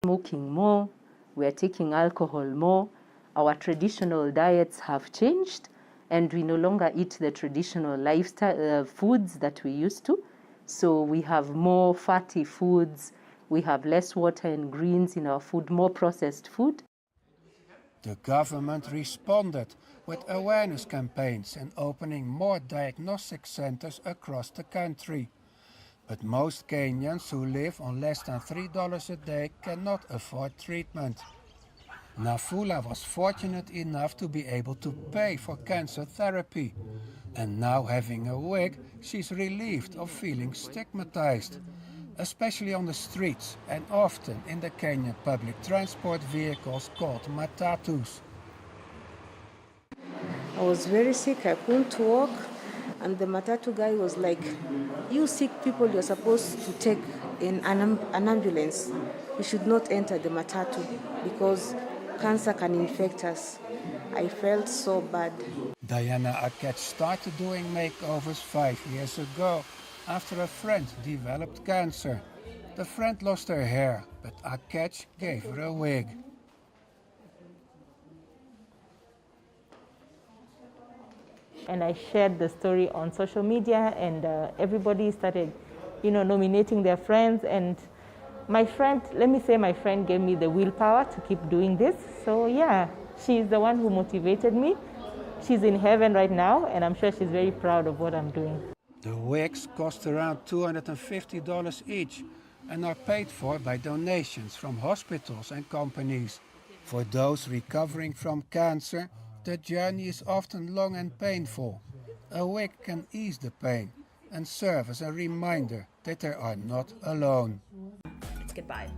smoking more, we're taking alcohol more, our traditional diets have changed, and we no longer eat the traditional lifestyle foods that we used to. So we have more fatty foods, we have less water and greens in our food, more processed food. The government responded with awareness campaigns and opening more diagnostic centers across the country. But most Kenyans who live on less than $3 a day cannot afford treatment. Nafula was fortunate enough to be able to pay for cancer therapy. And now having a wig, she's relieved of feeling stigmatized, especially on the streets and often in the Kenyan public transport vehicles called matatus. I was very sick, I couldn't walk, and the matatu guy was like, "You sick people, you're supposed to take in an ambulance. You should not enter the matatu because cancer can infect us." I felt so bad. Diana Akech started doing makeovers 5 years ago after a friend developed cancer. The friend lost her hair, but Akech gave her a wig. And I shared the story on social media, and everybody started, nominating their friends. And my friend, my friend gave me the willpower to keep doing this. So yeah, she's the one who motivated me. She's in heaven right now, and I'm sure she's very proud of what I'm doing. The wigs cost around $250 each and are paid for by donations from hospitals and companies. For those recovering from cancer, the journey is often long and painful. A wig can ease the pain and serve as a reminder that they are not alone. It's goodbye.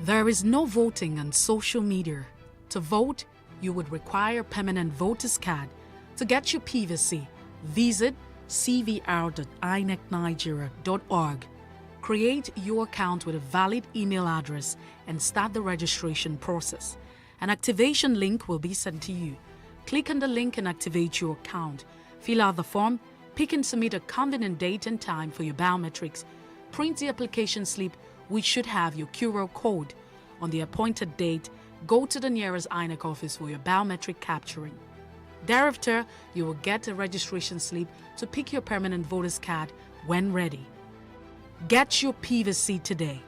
There is no voting on social media. To vote, you would require a permanent voter's card. To get your PVC, visit cvr.inecnigeria.org. Create your account with a valid email address and start the registration process. An activation link will be sent to you. Click on the link and activate your account. Fill out the form, pick and submit a convenient date and time for your biometrics. Print the application slip, which should have your QR code. On the appointed date, go to the nearest INEC office for your biometric capturing. Thereafter, you will get a registration slip to pick your permanent voter's card when ready. Get your PVC today.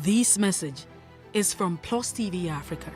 This message is from PlusTvAfrica.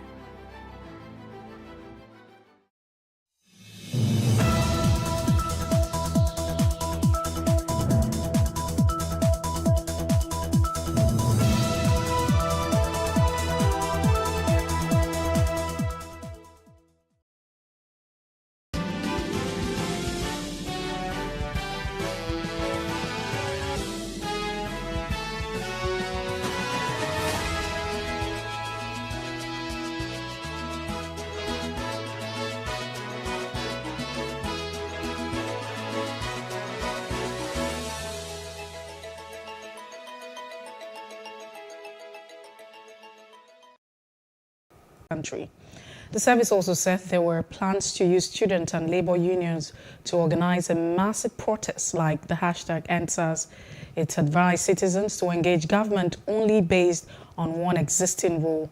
country. The service also said there were plans to use student and labor unions to organize a massive protest like the #EndSARS. It advised citizens to engage government only based on one existing rule.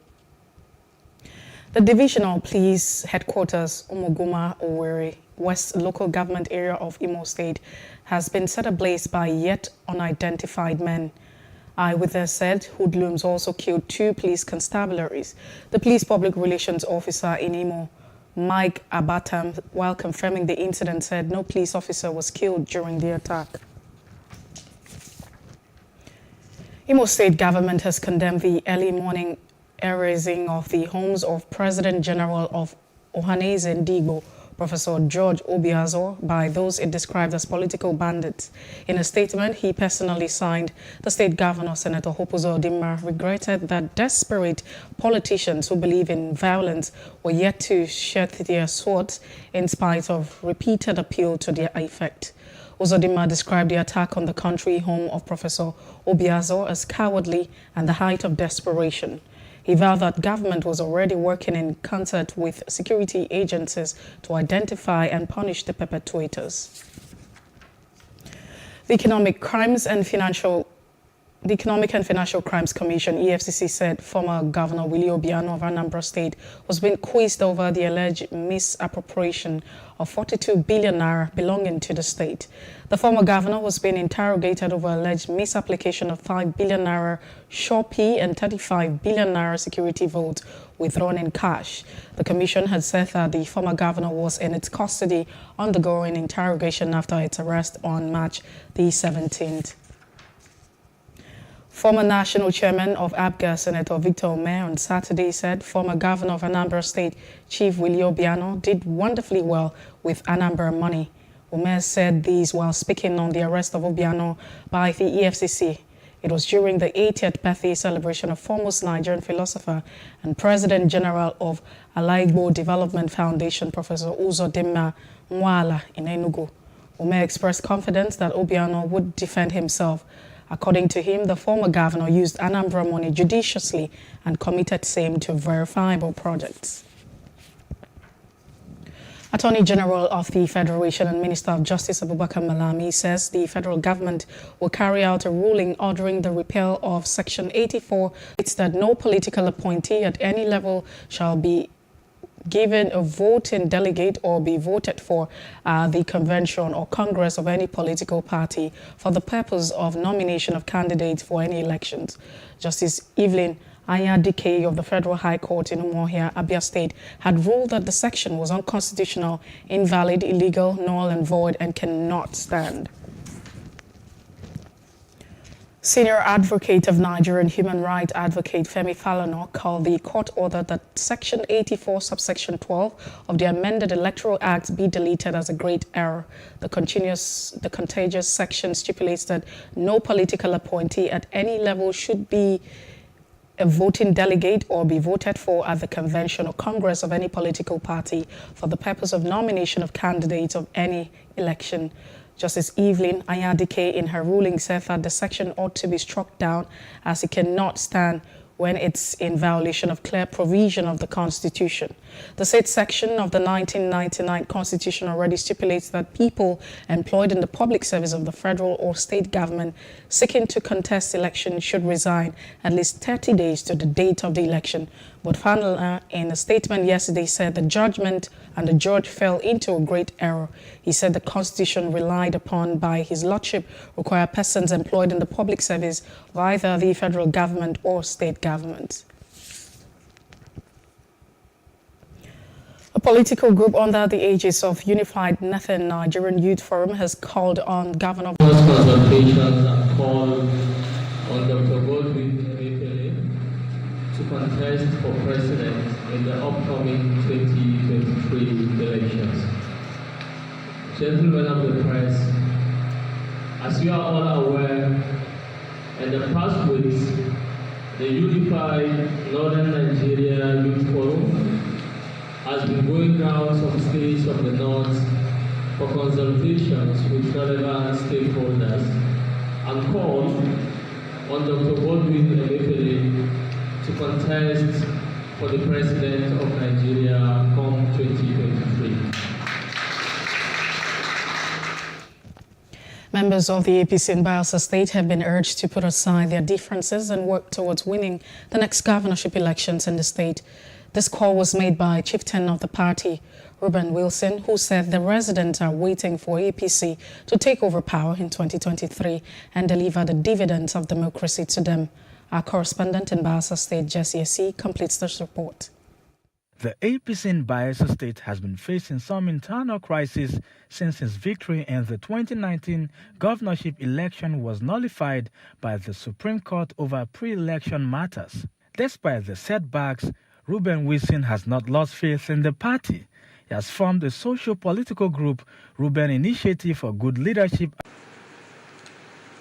The Divisional Police Headquarters, Umuguma, Owerri, West Local Government Area of Imo State, has been set ablaze by yet unidentified men. Eyewitness said hoodlums also killed 2 police constabularies. The police public relations officer in Imo, Mike Abatam, while confirming the incident, said no police officer was killed during the attack. Imo State government has condemned the early morning erasing of the homes of President General of Ohanaeze Ndigbo, Professor George Obiazor, by those it described as political bandits. In a statement he personally signed, the state governor, Senator Hopozo Dimma, regretted that desperate politicians who believe in violence were yet to shed their swords in spite of repeated appeal to their effect. Uzodimma described the attack on the country home of Professor Obiazor as cowardly and the height of desperation. He vowed that government was already working in concert with security agencies to identify and punish the perpetrators. The Economic and Financial Crimes Commission, EFCC, said former Governor Willie Obiano of Anambra State was being quizzed over the alleged misappropriation of 42 billion naira belonging to the state. The former governor was being interrogated over alleged misapplication of 5 billion naira Shopee and 35 billion naira security votes withdrawn in cash. The commission had said that the former governor was in its custody undergoing interrogation after its arrest on March the 17th. Former National Chairman of APGA, Senator Victor Omer, on Saturday said former Governor of Anambra State, Chief Willie Obiano, did wonderfully well with Anambra money. Omer said these while speaking on the arrest of Obiano by the EFCC. It was during the 80th birthday celebration of foremost Nigerian philosopher and President General of Alaigbo Development Foundation, Professor Uzodimma Nwala, in Enugu. Omer expressed confidence that Obiano would defend himself. According to him, the former governor used Anambra money judiciously and committed same to verifiable projects. Attorney General of the Federation and Minister of Justice Abubakar Malami says the federal government will carry out a ruling ordering the repeal of Section 84. It's that no political appointee at any level shall be given a voting delegate or be voted for the convention or congress of any political party for the purpose of nomination of candidates for any elections. Justice Evelyn Ayadike of the Federal High Court in Umuahia, Abia State, had ruled that the section was unconstitutional, invalid, illegal, null and void, and cannot stand. Senior advocate of Nigerian human rights advocate Femi Falana called the court order that Section 84, subsection 12 of the amended Electoral Act be deleted as a great error. The contagious section stipulates that no political appointee at any level should be a voting delegate or be voted for at the convention or congress of any political party for the purpose of nomination of candidates of any election. Justice Evelyn Ayadike in her ruling said that the section ought to be struck down as it cannot stand when it's in violation of clear provision of the Constitution. The said section of the 1999 Constitution already stipulates that people employed in the public service of the federal or state government seeking to contest election should resign at least 30 days to the date of the election. But Falana, in a statement yesterday, said the judgment and the judge fell into a great error. He said the Constitution relied upon by his lordship require persons employed in the public service of either the federal government or state government. A political group under the aegis of Unified Northern Nigerian Youth Forum has called on Governor Consultations and called on Dr. Goldwyn to contest for president in the upcoming 2023 elections. Gentlemen of the press, as you are all aware, in the past weeks, the Unified Northern Nigeria Youth Forum has been going around some states of the north for consultations with relevant stakeholders and called on Dr. Goldwyn to contest for the President of Nigeria come 2023. Members of the APC in Bayelsa State have been urged to put aside their differences and work towards winning the next governorship elections in the state. This call was made by chieftain of the party, Reuben Wilson, who said the residents are waiting for APC to take over power in 2023 and deliver the dividends of democracy to them. Our correspondent in Bayelsa State, Jesse Esi, completes this report. The APC in Bayelsa State has been facing some internal crisis since its victory in the 2019 governorship election was nullified by the Supreme Court over pre-election matters. Despite the setbacks, Reuben Wilson has not lost faith in the party. He has formed a socio-political group, Reuben Initiative for Good Leadership.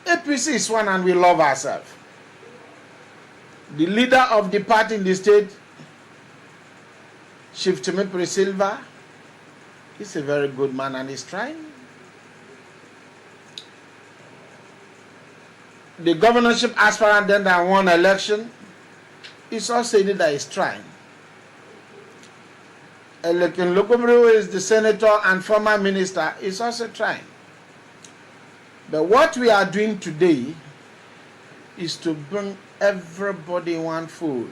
APC is one and we love ourselves. The leader of the party in the state, Chief Timothy Silva, he's a very good man and he's trying. The governorship aspirant then that won election, he's also saying that he's trying. Elekin Lokobro is the senator and former minister, is also trying. But what we are doing today is to bring everybody one food.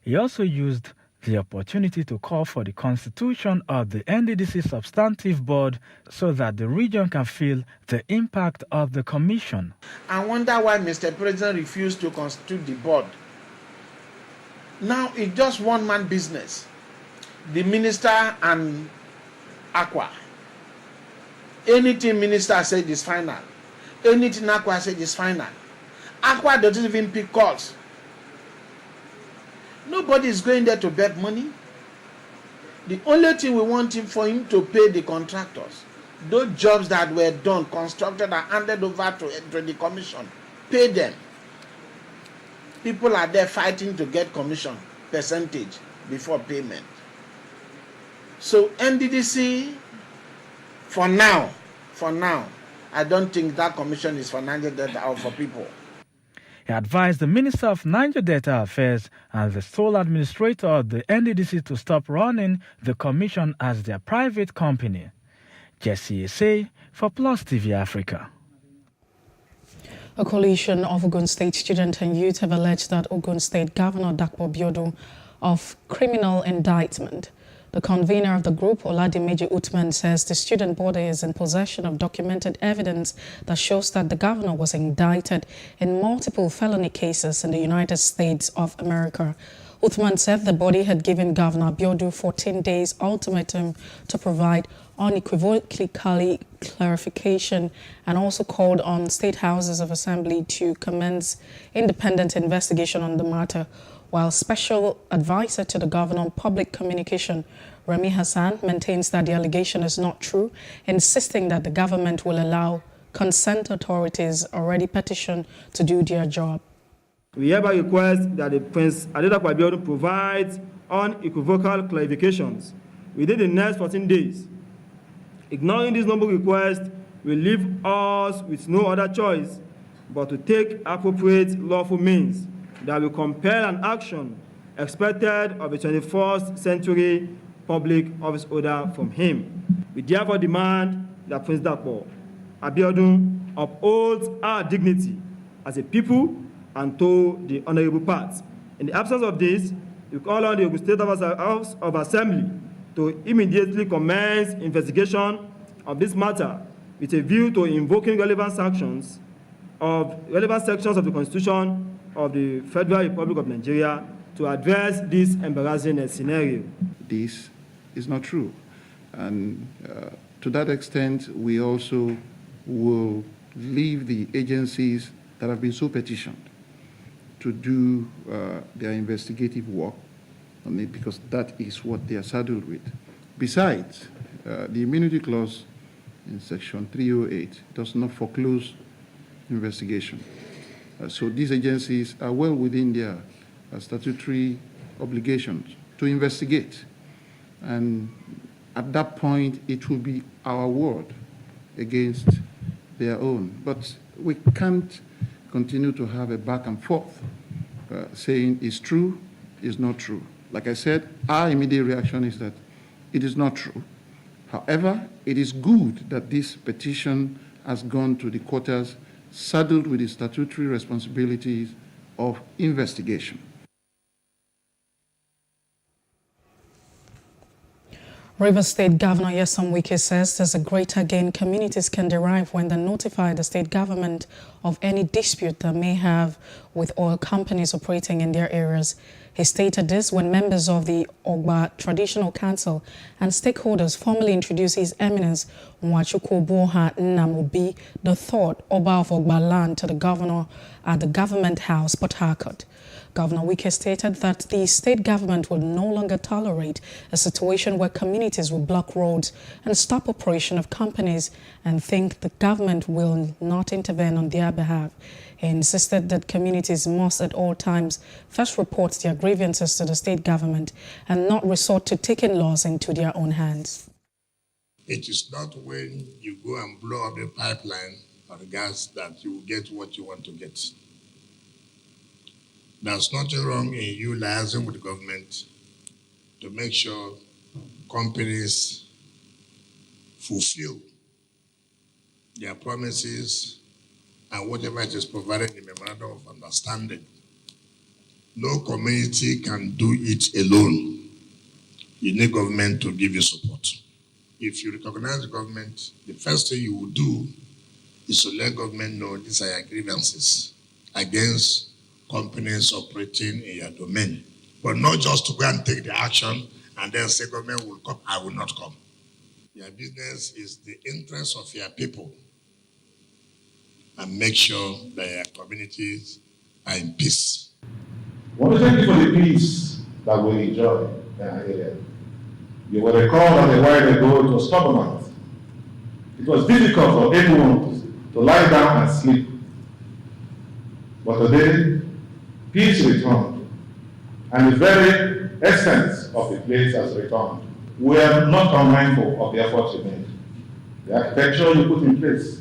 He also used the opportunity to call for the constitution of the NDDC substantive board so that the region can feel the impact of the commission. I wonder why Mr. President refused to constitute the board. Now it's just one-man business. The minister and Aqua. Anything minister said is final. Anything Aqua said is final. Aqua doesn't even pick calls. Nobody is going there to beg money. The only thing we want him for him to pay the contractors. Those jobs that were done, constructed and handed over to the commission, pay them. People are there fighting to get commission percentage before payment. So NDDC, for now, I don't think that commission is for Niger Delta or for people. He advised the Minister of Niger Delta Affairs and the sole administrator of the NDDC to stop running the commission as their private company. Jesse Esi for PlusTvAfrica. A coalition of Ogun State students and youth have alleged that Ogun State Governor Dapo Abiodun of criminal indictment. The convener of the group, Oladimeji Uthman, says the student body is in possession of documented evidence that shows that the governor was indicted in multiple felony cases in the United States of America. Uthman said the body had given Governor Abiodun 14 days ultimatum to provide unequivocally clarification and also called on state houses of assembly to commence independent investigation on the matter. While Special Advisor to the Governor on Public Communication, Remy Hassan, maintains that the allegation is not true, insisting that the government will allow consent authorities already petitioned to do their job. We hereby request that the Prince Adedapo Abiodun provides unequivocal clarifications within the next 14 days. Ignoring this noble request will leave us with no other choice but to take appropriate lawful means that will compel an action expected of a 21st century public office order from him. We therefore demand that Prince Dapo Abiodun upholds our dignity as a people and to the honorable parts. In the absence of this, we call on the Ogun State House of Assembly to immediately commence investigation of this matter with a view to invoking relevant sections of the Constitution of the Federal Republic of Nigeria to address this embarrassing scenario. This is not true. And to that extent, we also will leave the agencies that have been so petitioned to do their investigative work on it, because that is what they are saddled with. Besides, the immunity clause in Section 308 does not foreclose investigation. So these agencies are well within their statutory obligations to investigate. And at that point, it will be our word against their own. But we can't continue to have a back and forth saying it's true, it's not true. Like I said, our immediate reaction is that it is not true. However, it is good that this petition has gone to the quarters saddled with the statutory responsibilities of investigation. Rivers State Governor Nyesom Wike says there's a greater gain communities can derive when they notify the state government of any dispute they may have with oil companies operating in their areas. He stated this when members of the Ogba Traditional Council and stakeholders formally introduced His Eminence Nwachukwu Boha Nnamobi III, Oba of Ogba land, to the governor at the Government House, Port Harcourt. Governor Wike stated that the state government will no longer tolerate a situation where communities will block roads and stop operation of companies and think the government will not intervene on their behalf. He insisted that communities must at all times first report their grievances to the state government and not resort to taking laws into their own hands. It is not when you go and blow up the pipeline or the gas that you will get what you want to get. There's nothing wrong in you liaising with the government to make sure companies fulfill their promises and whatever it is provided in the memorandum of understanding. No community can do it alone. You need government to give you support. If you recognize the government, the first thing you will do is to let government know these are your grievances against companies operating in your domain. But not just to go and take the action and then say government will come, I will not come. Your business is the interest of your people and make sure that your communities are in peace. We want to thank you for the peace that we enjoy in our area. You will recall that a while ago it was turbulent. It was difficult for anyone to lie down and sleep. But today, peace returned, and the very essence of the place has returned. We are not unmindful of the efforts you made, the architecture you put in place.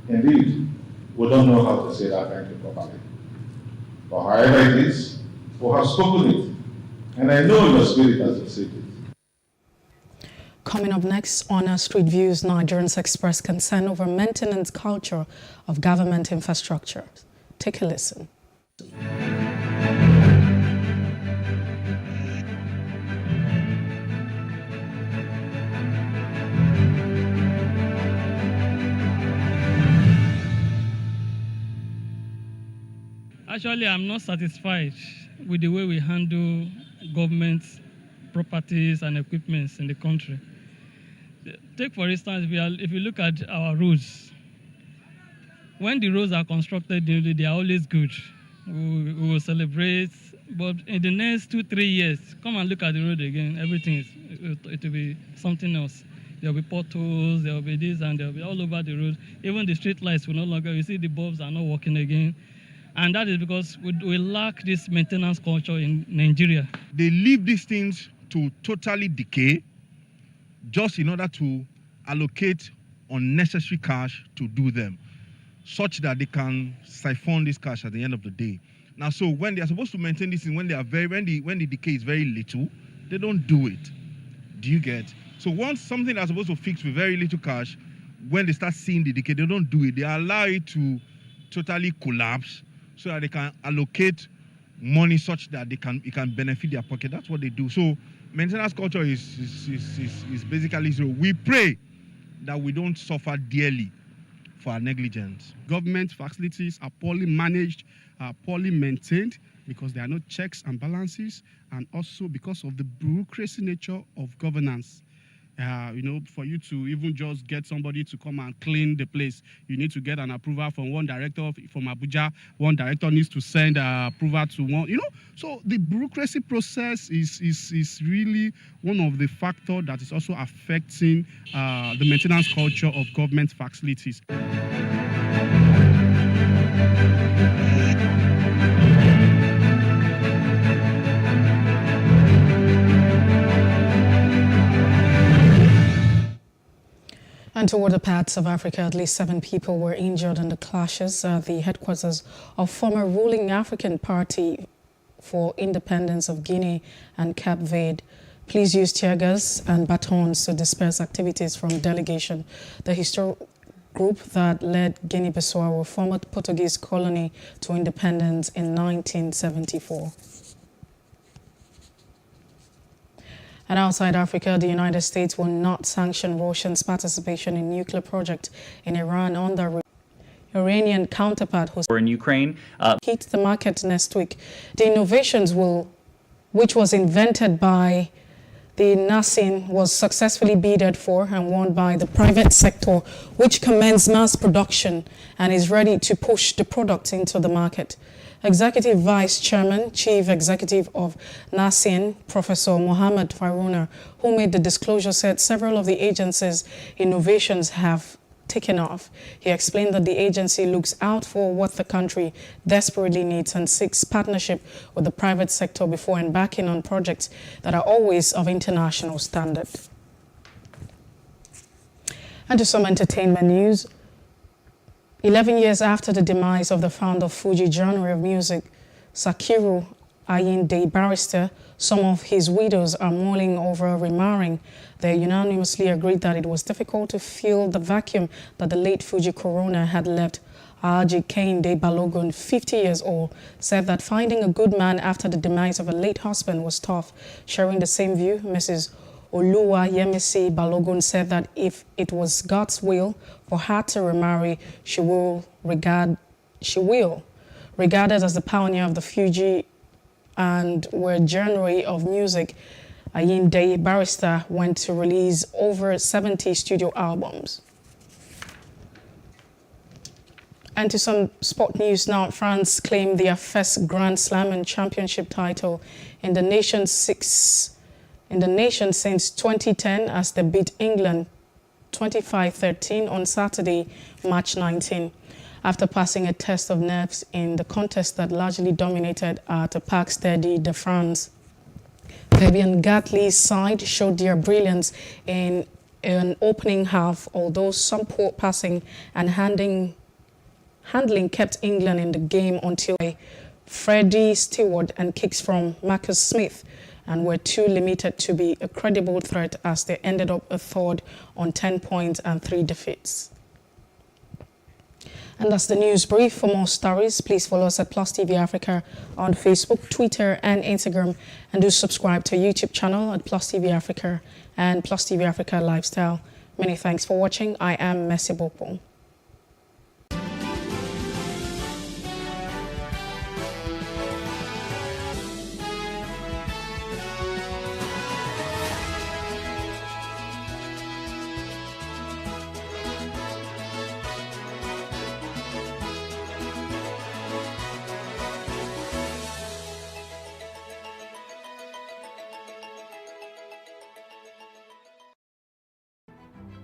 Indeed, we don't know how to say that thank you properly. But however it is, we have spoken it, and I know your spirit has received it. Coming up next on our Street Views, Nigerians express concern over maintenance culture of government infrastructure. Take a listen. Actually, I'm not satisfied with the way we handle government properties and equipments in the country. Take, for instance, if you look at our roads, when the roads are constructed, they are always good. We will celebrate, but in the next 2-3 years, come and look at the road again, everything it will be something else. There will be potholes, there will be this, and there will be all over the road. Even the street lights will no longer, you see the bulbs are not working again. And that is because we lack this maintenance culture in Nigeria. They leave these things to totally decay just in order to allocate unnecessary cash to do them, such that they can siphon this cash at the end of the day. Now, so when they are supposed to maintain this thing, when the decay is very little, they don't do it. Do you get? So once something that's supposed to fix with very little cash, when they start seeing the decay, they don't do it. They allow it to totally collapse so that they can allocate money such that it can benefit their pocket. That's what they do. So maintenance culture is basically zero. We pray that we don't suffer dearly for our negligence. Government facilities are poorly managed, poorly maintained, because there are no checks and balances, and also because of the bureaucracy nature of governance. For you to even just get somebody to come and clean the place, you need to get an approval from one director from Abuja. One director needs to send approval to one, So the bureaucracy process is really one of the factors that is also affecting the maintenance culture of government facilities. And toward the parts of Africa, at least 7 people were injured in the clashes at the headquarters of former ruling African Party for independence of Guinea and Cape Verde. Please use tear gas and batons to disperse activities from delegation. The historic group that led Guinea-Bissau, a former Portuguese colony, to independence in 1974. And outside Africa, the United States will not sanction Russia's participation in nuclear project in Iran on their Iranian counterpart who in Ukraine hit the market next week. The innovations which was invented by the Nasin was successfully bidded for and won by the private sector, which commenced mass production and is ready to push the product into the market. Executive Vice Chairman, Chief Executive of Nasin, Professor Mohammed Faruna, who made the disclosure, said several of the agency's innovations have taken off. He explained that the agency looks out for what the country desperately needs and seeks partnership with the private sector before embarking on projects that are always of international standard. And to some entertainment news, 11 years after the demise of the founder of Fuji genre of music, Sakiru Ayinde Barrister, some of his widows are mulling over remarrying. They unanimously agreed that it was difficult to fill the vacuum that the late Fuji coroner had left. Haji Kehinde Balogun, 50 years old, said that finding a good man after the demise of a late husband was tough. Sharing the same view, Mrs. Oluwa Yemisi Balogun said that if it was God's will for her to remarry, she will, regarded as the pioneer of the Fuji and were genre of music. Ayinde Barrister went to release over 70 studio albums. And to some sport news now, France claimed their first Grand Slam and championship title in the nation since 2010 as they beat England 25-13 on Saturday, March 19. After passing a test of nerves in the contest that largely dominated at the Parc Stade de France. Fabian Gatli's side showed their brilliance in an opening half, although some poor passing and handling kept England in the game until Freddie Stewart and kicks from Marcus Smith and were too limited to be a credible threat as they ended up a third on 10 points and 3 defeats. And that's the news brief. For more stories, please follow us at PlusTvAfrica on Facebook, Twitter, and Instagram. And do subscribe to our YouTube channel at PlusTvAfrica and PlusTvAfrica Lifestyle. Many thanks for watching. I am Messi Bokbo.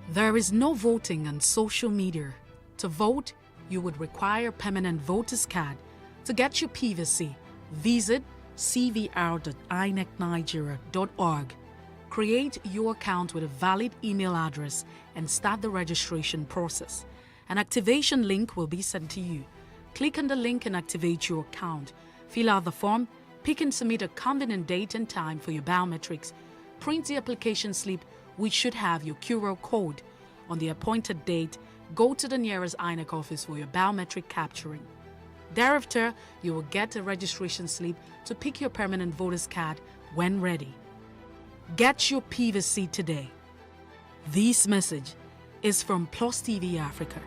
There is no voting on social media. To vote, you would require a permanent voter's card. To get your PVC, visit cvr.inecnigeria.org. Create your account with a valid email address and start the registration process. An activation link will be sent to you. Click on the link and activate your account. Fill out the form, pick and submit a convenient date and time for your biometrics. Print the application slip, which should have your QR code. On the appointed date, go to the nearest INEC office for your biometric capturing. Thereafter, you will get a registration slip to pick your permanent voter's card when ready. Get your PVC today. This message is from PlusTvAfrica.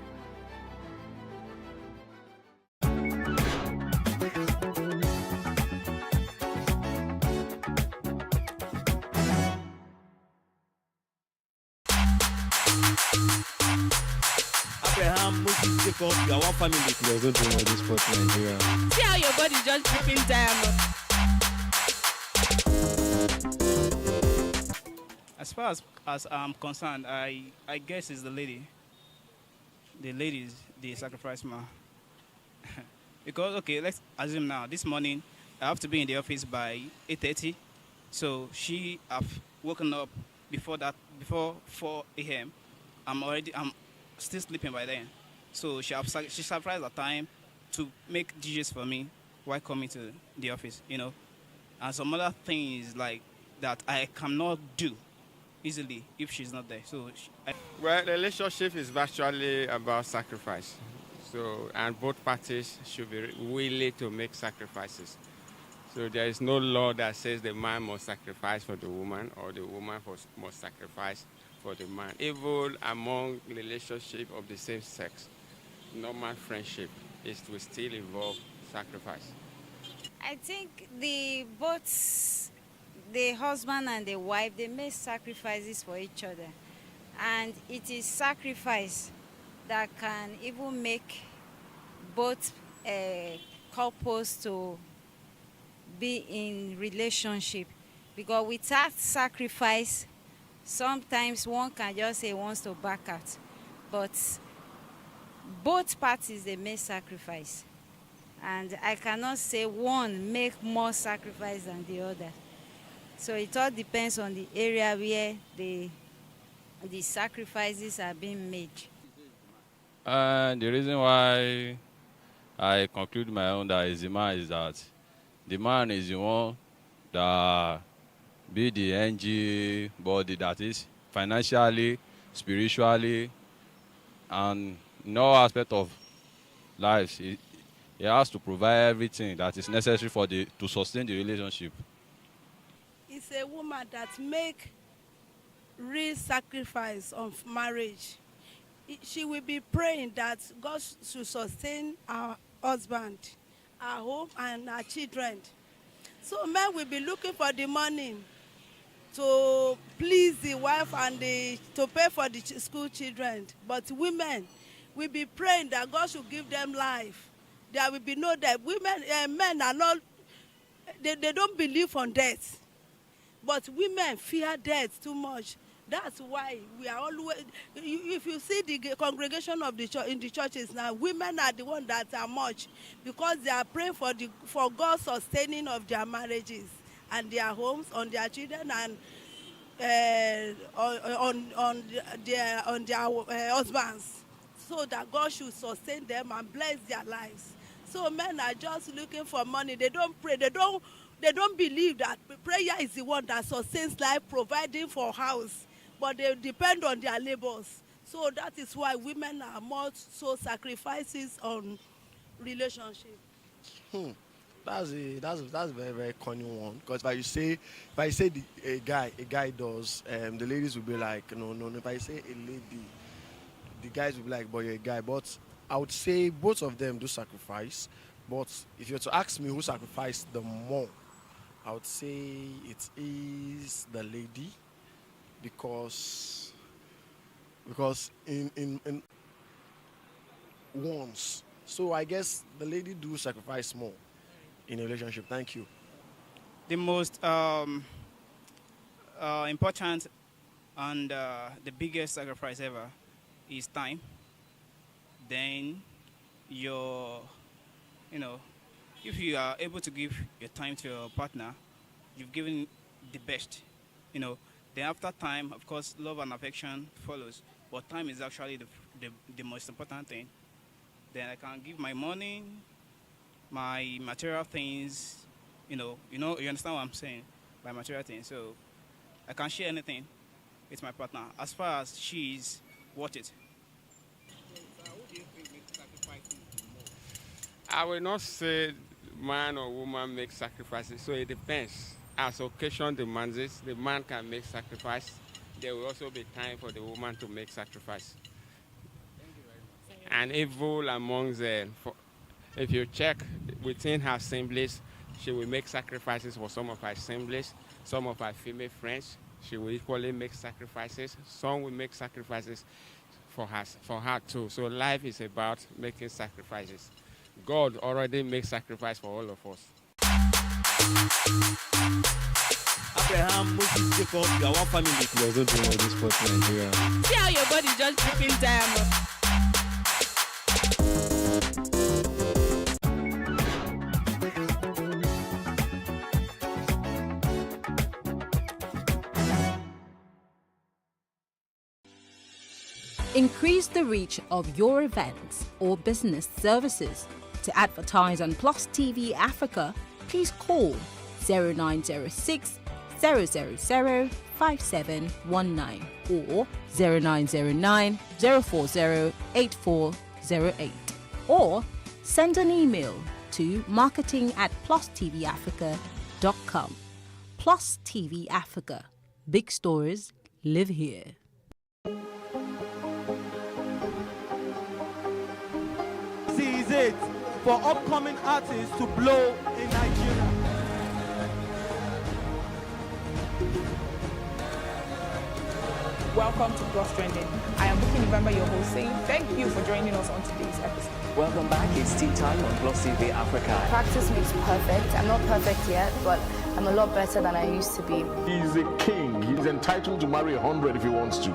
You are one family. There's no doing all this sport in Nigeria. See how your body just dripping diamond. As far as I'm concerned, I guess it's the lady. The lady is the sacrifice man. Because, okay, let's assume now, this morning, I have to be in the office by 8:30. So she have woken up before 4 a.m. I'm still sleeping by then. So she sacrificed her time to make dishes for me while coming to the office, and some other things like that I cannot do easily if she's not there. So, well, the relationship is virtually about sacrifice. So, and both parties should be willing to make sacrifices. So there is no law that says the man must sacrifice for the woman or the woman must sacrifice for the man. Even among relationship of the same sex, normal friendship will still involve sacrifice. I think both the husband and the wife, they make sacrifices for each other. And it is sacrifice that can even make both couples to be in relationship. Because without sacrifice, sometimes one can just say wants to back out. But both parties, they make sacrifice. And I cannot say one make more sacrifice than the other. So it all depends on the area where the sacrifices are being made. The reason why I conclude my own that is the man is that the man is the one that be the NG body, that is financially, spiritually, and in all aspects of life. He has to provide everything that is necessary to sustain the relationship. It's a woman that make real sacrifice of marriage. She will be praying that God should sustain our husband, our home, and our children. So men will be looking for the money to please the wife and to pay for the school children. But women will be praying that God should give them life. There will be no death. Men are not, they don't believe on death. But women fear death too much. That's why we are always, if you see the congregation of the church, in the churches now, women are the ones that are much, because they are praying for God's sustaining of their marriages and their homes, on their children, and on their husbands, so that God should sustain them and bless their lives. So men are just looking for money. They don't pray. They don't believe that prayer is the one that sustains life, providing for house. But they depend on their labors. So that is why women are more so sacrifices on relationship. That's a very, very corny one. Because if I say a guy does, the ladies will be like, no. If I say a lady, the guys will be like, boy, you're a guy. But I would say both of them do sacrifice. But if you were to ask me who sacrificed the more, I would say it is the lady, because in once. So I guess the lady do sacrifice more in a relationship. Thank you. The most important and the biggest sacrifice ever is time. Then if you are able to give your time to your partner, you've given the best. Then after time, of course, love and affection follows. But time is actually the most important thing. Then I can give my money, my material things, you understand what I'm saying by material things. So I can share anything with my partner as far as she's worth it. I will not say man or woman make sacrifices, so it depends. As occasion demands it, the man can make sacrifice. There will also be time for the woman to make sacrifice. And evil amongst them, if you check within her assemblies, she will make sacrifices for some of her assemblies, some of her female friends. She will equally make sacrifices. Some will make sacrifices for her too. So life is about making sacrifices. God already makes sacrifice for all of us. Abraham, Moses, Jacob, you are one family. There's no doing all this sport in Nigeria. See how your body just dripping diamond. Increase the reach of your events or business services. To advertise on Plus TV Africa, please call 0906 000 5719 or 0909 040 8408, or send an email to marketing@plusttvafrica.com. Plus TV Africa. Big stories live here. This is it for upcoming artists to blow in Nigeria. Welcome to Plus Trending. I am Buki November, your host, saying thank you for joining us on today's episode. Welcome back. It's tea time on Plus TV Africa. Practice makes perfect. I'm not perfect yet, but I'm a lot better than I used to be. He's a king. He's entitled to marry 100 if he wants to.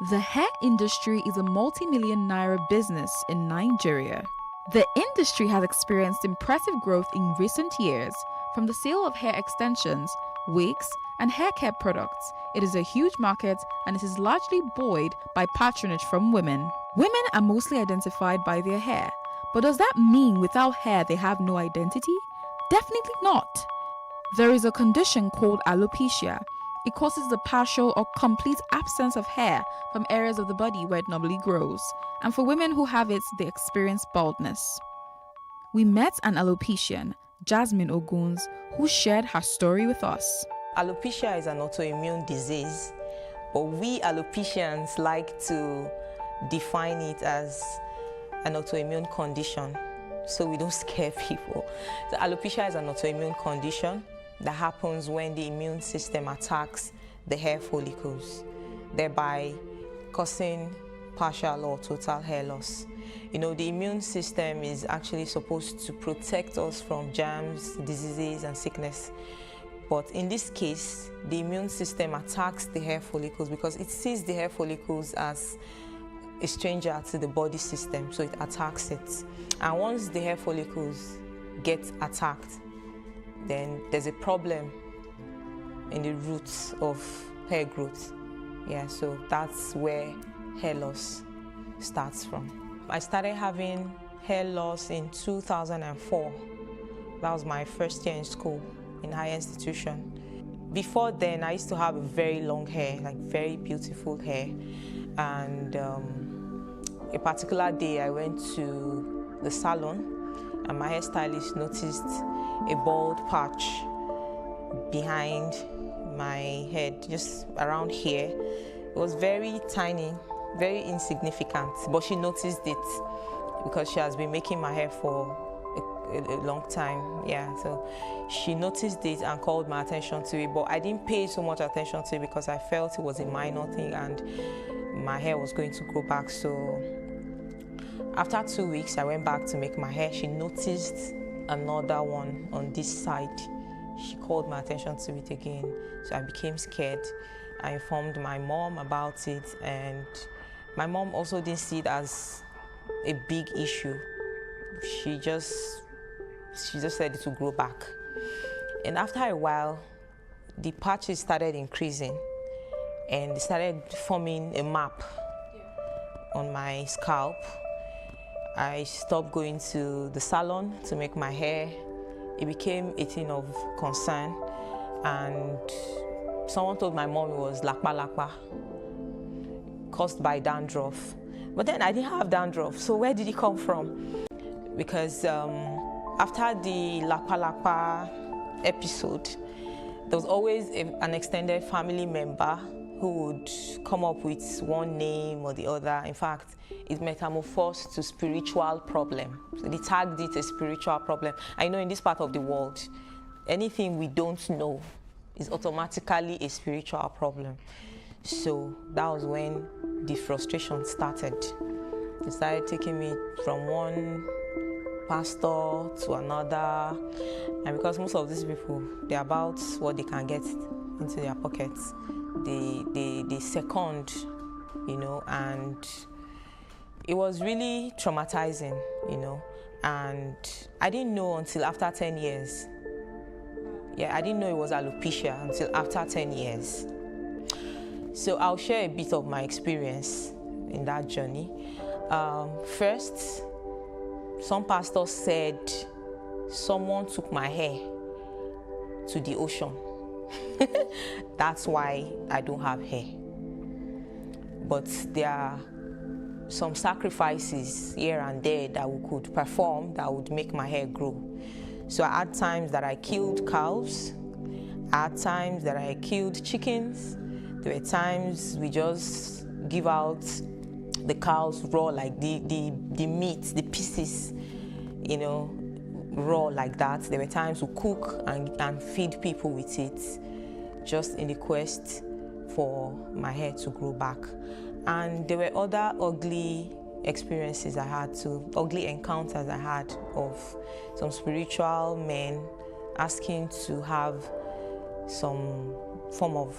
The hair industry is a multi-million naira business in Nigeria. The industry has experienced impressive growth in recent years. From the sale of hair extensions, wigs, and hair care products, it is a huge market and it is largely buoyed by patronage from women. Women are mostly identified by their hair, but does that mean without hair they have no identity? Definitely not. There is a condition called alopecia. It causes the partial or complete absence of hair from areas of the body where it normally grows, and for women who have it, they experience baldness. We met an alopecian, Jasmine Oguns, who shared her story with us. Alopecia is an autoimmune disease, but we alopecians like to define it as an autoimmune condition, so we don't scare people. So alopecia is an autoimmune condition that happens when the immune system attacks the hair follicles, thereby causing partial or total hair loss. You know, the immune system is actually supposed to protect us from germs, diseases, and sickness. But in this case, the immune system attacks the hair follicles because it sees the hair follicles as a stranger to the body system, so it attacks it. And once the hair follicles get attacked, then there's a problem in the roots of hair growth. Yeah, so that's where hair loss starts from. I started having hair loss in 2004. That was my first year in school, in higher institution. Before then, I used to have very long hair, like very beautiful hair. And a particular day, I went to the salon and my hairstylist noticed a bald patch behind my head, just around here. It was very tiny, very insignificant, but she noticed it because she has been making my hair for a long time. Yeah, so she noticed it and called my attention to it, but I didn't pay so much attention to it because I felt it was a minor thing and my hair was going to grow back. So after 2 weeks, I went back to make my hair. She noticed another one on this side. She called my attention to it again, so I became scared. I informed my mom about it, and my mom also didn't see it as a big issue. She just said it would grow back. And after a while, the patches started increasing, and they started forming a map on my scalp. I stopped going to the salon to make my hair. It became a thing of concern, and someone told my mom it was lakpa caused by dandruff. But then I didn't have dandruff, so where did it come from? Because after the lakpa episode, there was always an extended family member who would come up with one name or the other. In fact, it metamorphosed to spiritual problem. So they tagged it a spiritual problem. I know in this part of the world, anything we don't know is automatically a spiritual problem. So that was when the frustration started. It started taking me from one pastor to another, and because most of these people, they're about what they can get into their pockets, they second, you know, and it was really traumatizing, you know, and I didn't know until after 10 years. Yeah, I didn't know it was alopecia until after 10 years. So I'll share a bit of my experience in that journey. First, some pastors said someone took my hair to the ocean. That's why I don't have hair. But there are some sacrifices here and there that we could perform that would make my hair grow. So I had times that I killed cows. I had times that I killed chickens. There were times we just give out the cows raw, like the meat, the pieces, you know, raw like that. There were times we cook and feed people with it, just in the quest for my hair to grow back. And there were other ugly experiences I had too, ugly encounters I had of some spiritual men asking to have some form of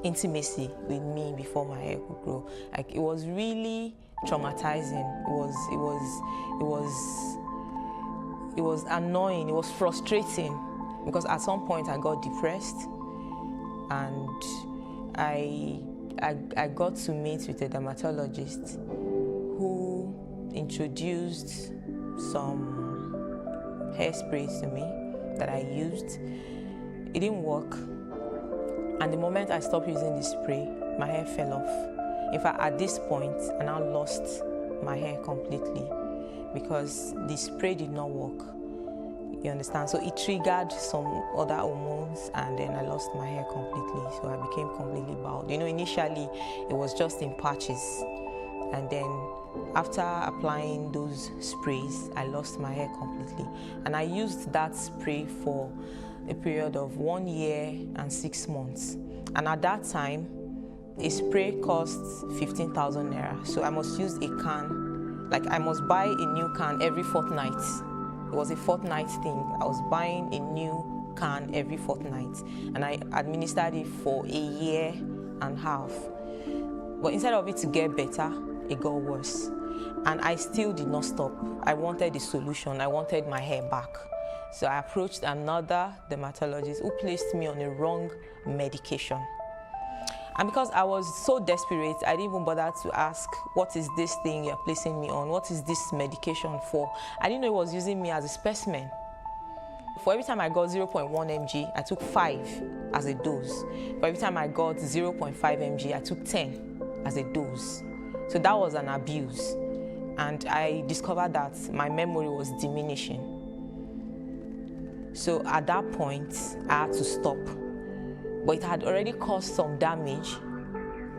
intimacy with me before my hair could grow. Like, it was really traumatizing. It was annoying. It was frustrating, because at some point I got depressed, and I got to meet with a dermatologist who introduced some hairsprays to me that I used. It didn't work. And the moment I stopped using the spray, my hair fell off. In fact, at this point, I now lost my hair completely because the spray did not work. You understand? So it triggered some other hormones, and then I lost my hair completely. So I became completely bald. You know, initially, it was just in patches. And then after applying those sprays, I lost my hair completely. And I used that spray for a period of 1 year and 6 months. And at that time, a spray cost 15,000 naira. So I must use a can, like I must buy a new can every fortnight. It was a fortnight thing. I was buying a new can every fortnight. And I administered it for 1.5 years. But instead of it to get better, it got worse. And I still did not stop. I wanted a solution. I wanted my hair back. So I approached another dermatologist who placed me on a wrong medication. And because I was so desperate, I didn't even bother to ask, what is this thing you're placing me on? What is this medication for? I didn't know it was using me as a specimen. For every time I got 0.1 mg, I took 5 as a dose. For every time I got 0.5 mg, I took 10 as a dose. So that was an abuse. And I discovered that my memory was diminishing. So at that point, I had to stop. But it had already caused some damage,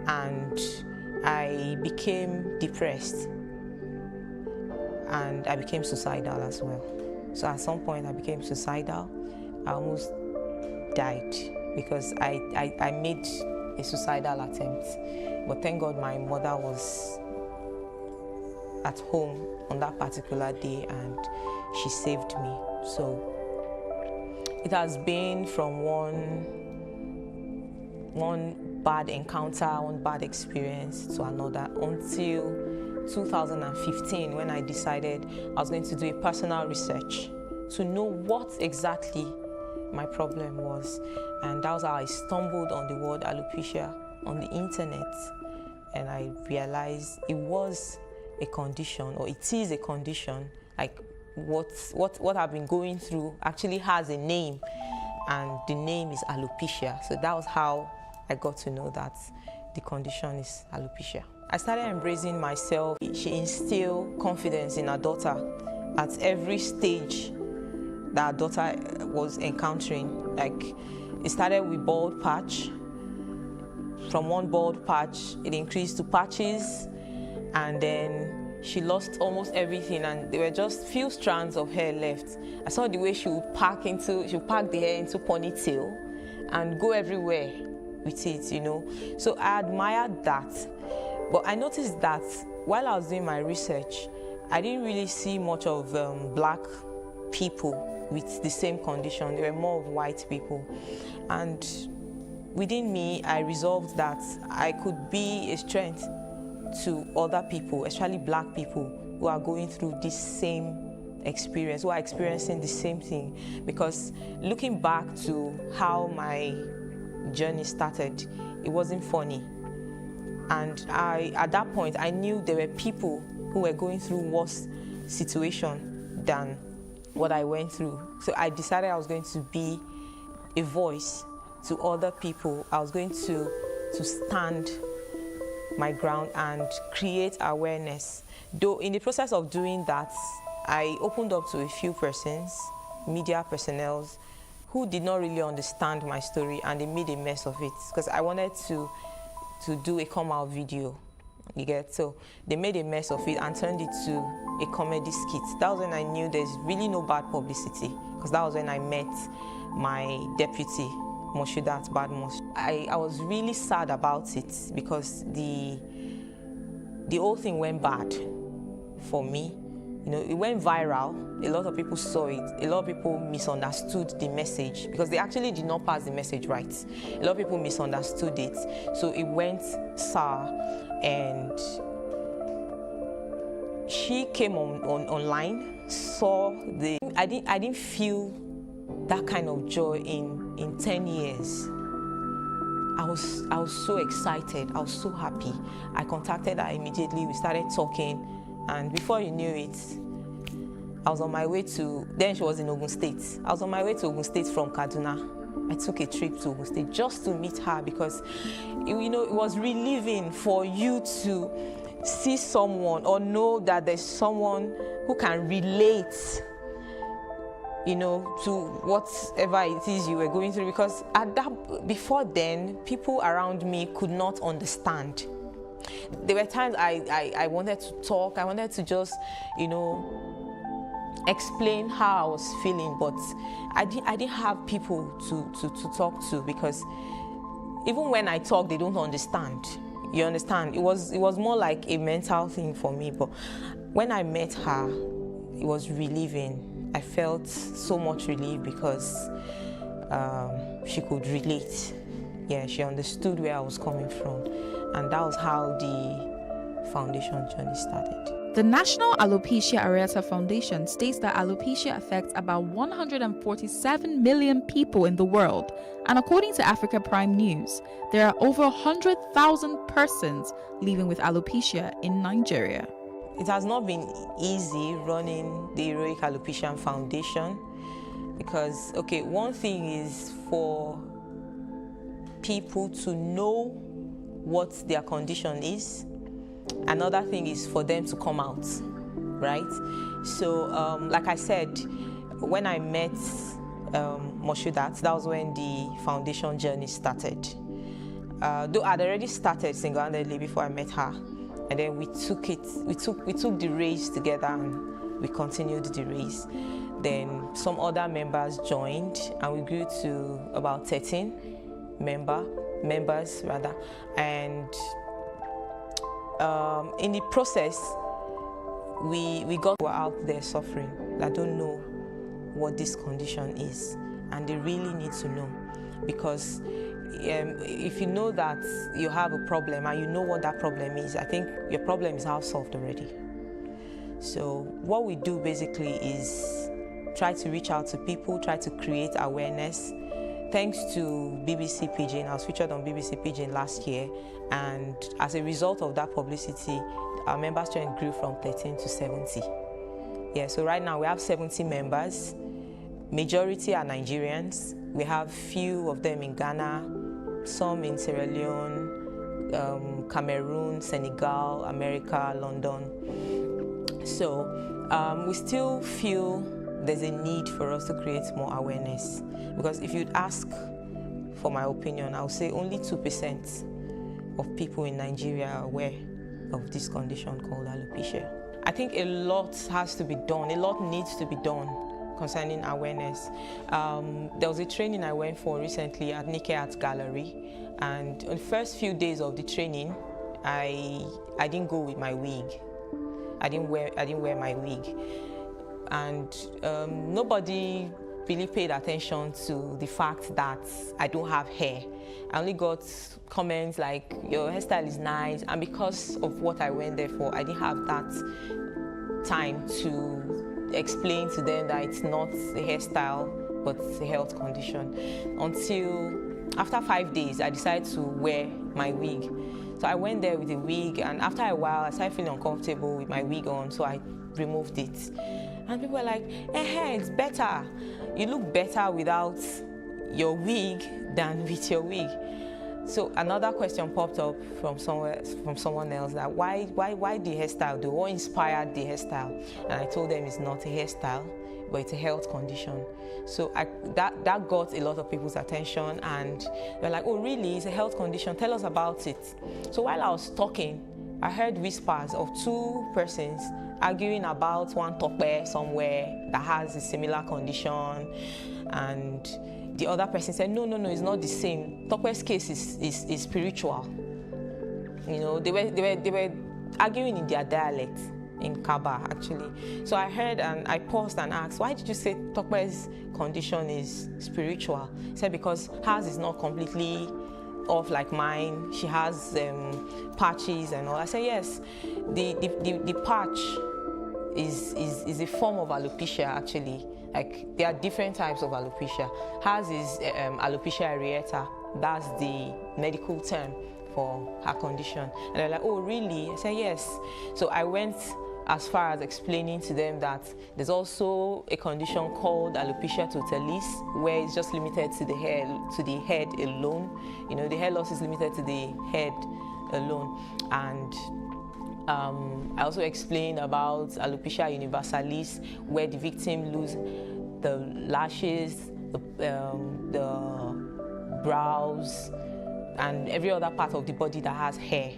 and I became depressed. And I became suicidal as well. So at some point, I became suicidal. I almost died because I made a suicidal attempt. But thank God my mother was at home on that particular day, and she saved me. So it has been from one bad encounter, one bad experience to another until 2015, when I decided I was going to do a personal research to know what exactly my problem was. And that was how I stumbled on the word alopecia on the internet. And I realized it was a condition, or it is a condition, like what I've been going through actually has a name, and the name is alopecia. So that was how I got to know that the condition is alopecia. I started embracing myself. She instilled confidence in her daughter at every stage that her daughter was encountering. Like, it started with bald patch. From one bald patch, it increased to patches, and then she lost almost everything, and there were just few strands of hair left. I saw the way she would pack the hair into ponytail, and go everywhere with it, you know. So I admired that. But I noticed that while I was doing my research, I didn't really see much of black people with the same condition. There were more of white people. And within me, I resolved that I could be a strength to other people, especially black people who are going through this same experience, who are experiencing the same thing. Because looking back to how my journey started, it wasn't funny. And at that point, I knew there were people who were going through worse situation than what I went through. So I decided I was going to be a voice to other people. I was going to stand my ground and create awareness. Though in the process of doing that, I opened up to a few persons, media personnel, who did not really understand my story, and they made a mess of it because I wanted to do a come out video. You get? So they made a mess of it and turned it to a comedy skit. That was when I knew there's really no bad publicity, because that was when I met my deputy, Moshudat Badmos. I was really sad about it because the whole thing went bad for me. You know, it went viral. A lot of people saw it. A lot of people misunderstood the message because they actually did not pass the message right. A lot of people misunderstood it. So it went sour, and she came online, saw the... I didn't feel that kind of joy in 10 years. I was so excited. I was so happy. I contacted her immediately. We started talking. And before you knew it, I was on my way to, then she was in Ogun State. I was on my way to Ogun State from Kaduna. I took a trip to Ogun State just to meet her because, you know, it was relieving for you to see someone or know that there's someone who can relate, you know, to whatever it is you were going through. Because before then, people around me could not understand. There were times I wanted to talk, I wanted to just, you know, explain how I was feeling, but I didn't have people to talk to, because even when I talk, they don't understand. You understand? It was more like a mental thing for me. But when I met her, it was relieving. I felt so much relief because she could relate. Yeah, she understood where I was coming from. And that was how the foundation journey started. The National Alopecia Areata Foundation states that alopecia affects about 147 million people in the world. And according to Africa Prime News, there are over 100,000 persons living with alopecia in Nigeria. It has not been easy running the Heroic Alopecia Foundation because, okay, one thing is for people to know what their condition is. Another thing is for them to come out, right? So, like I said, when I met Moshudat, that was when the foundation journey started. Though I'd already started single-handedly before I met her, and then we took the race together and we continued the race. Then some other members joined, and we grew to about 13 members, and in the process, we got out there suffering that don't know what this condition is, and they really need to know, because if you know that you have a problem and you know what that problem is, I think your problem is half solved already. So what we do basically is try to reach out to people, try to create awareness. Thanks to BBC Pidgin, I was featured on BBC Pidgin last year, and as a result of that publicity, our member strength grew from 13 to 70. Yeah, so right now we have 70 members. Majority are Nigerians. We have few of them in Ghana, some in Sierra Leone, Cameroon, Senegal, America, London. So we still feel there's a need for us to create more awareness. Because if you'd ask for my opinion, I would say only 2% of people in Nigeria are aware of this condition called alopecia. I think a lot has to be done, a lot needs to be done concerning awareness. There was a training I went for recently at Nike Art Gallery, and on the first few days of the training, I didn't go with my wig. I didn't wear my wig, and nobody really paid attention to the fact that I don't have hair. I only got comments like, your hairstyle is nice, and because of what I went there for, I didn't have that time to explain to them that it's not a hairstyle, but it's a health condition. Until after 5 days, I decided to wear my wig. So I went there with a wig, and after a while, I started feeling uncomfortable with my wig on, so I removed it. And people were like, it's better. You look better without your wig than with your wig. So another question popped up from someone else, that why the hairstyle? What inspired the hairstyle? And I told them it's not a hairstyle, but it's a health condition. So that got a lot of people's attention, and they're like, oh really, it's a health condition, tell us about it. So while I was talking, I heard whispers of two persons arguing about one Tope somewhere that has a similar condition, and the other person said, no, it's not the same. Tope's case is spiritual. You know, they were arguing in their dialect, in Kaba actually. So I heard and I paused and asked, why did you say Tope's condition is spiritual? He said, because hers is not completely off like mine. She has patches and all. I said, yes, the patch is a form of alopecia actually. Like, there are different types of alopecia. Hers is alopecia areata. That's the medical term for her condition. And they're like, oh really? I said, yes. So I went as far as explaining to them that there's also a condition called alopecia totalis, where it's just limited to the head alone. You know, the hair loss is limited to the head alone. And I also explained about alopecia universalis, where the victim loses the lashes, the brows, and every other part of the body that has hair.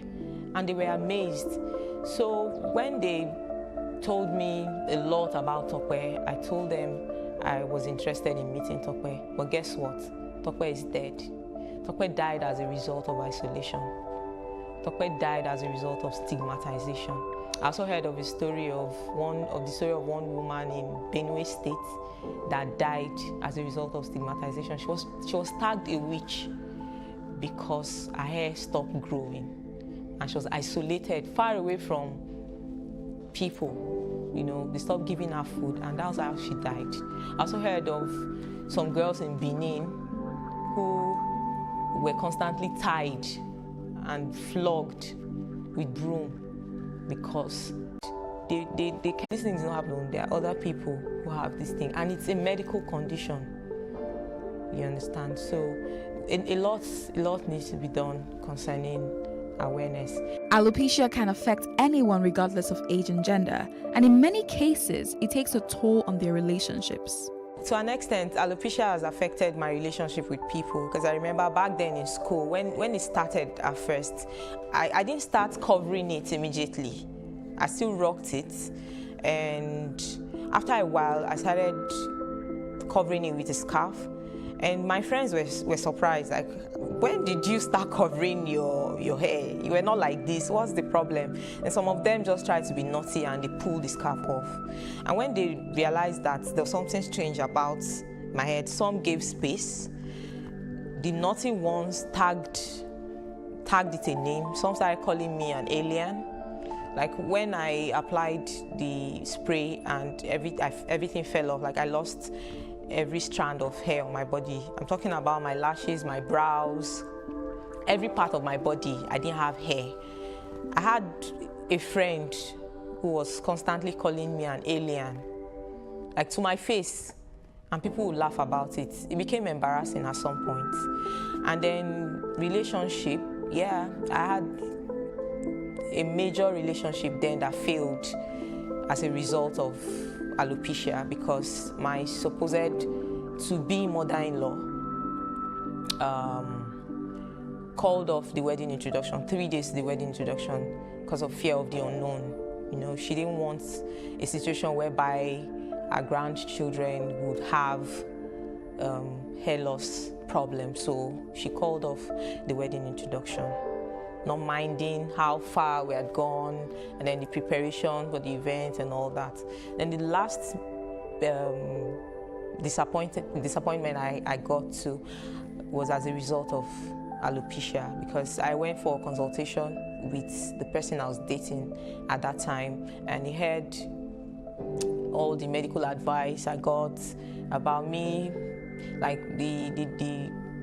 And they were amazed. So when they told me a lot about Tope, I told them I was interested in meeting Tope. But guess what? Tope is dead. Tope died as a result of isolation. Tope died as a result of stigmatization. I also heard of the story of one woman in Benue State that died as a result of stigmatization. She was tagged a witch because her hair stopped growing, and she was isolated, far away from people. You know, they stopped giving her food, and that was how she died. I also heard of some girls in Benin who were constantly tied and flogged with broom because these things don't happen. There are other people who have this thing, and it's a medical condition. You understand? So a lot needs to be done concerning awareness. Alopecia can affect anyone regardless of age and gender, and in many cases, it takes a toll on their relationships. To an extent, alopecia has affected my relationship with people, because I remember back then in school, when it started at first, I didn't start covering it immediately. I still rocked it, and after a while, I started covering it with a scarf, and my friends were surprised, like, when did you start covering your hair? You were not like this, what's the problem? And some of them just tried to be naughty and they pulled the scarf off. And when they realized that there was something strange about my head, some gave space. The naughty ones tagged it a name. Some started calling me an alien. Like when I applied the spray and everything fell off, like I lost every strand of hair on my body. I'm talking about my lashes, my brows, every part of my body. I didn't have hair. I had a friend who was constantly calling me an alien, like to my face, and people would laugh about it. It became embarrassing at some point. And then relationship, yeah, I had a major relationship then that failed as a result of alopecia, because my supposed to-be mother-in-law called off the wedding introduction, 3 days to the wedding introduction, because of fear of the unknown. You know, she didn't want a situation whereby our grandchildren would have hair loss problem. So she called off the wedding introduction, not minding how far we had gone and then the preparation for the event and all that. Then the last disappointment I got to was as a result of alopecia, because I went for a consultation with the person I was dating at that time, and he heard all the medical advice I got about me. Like the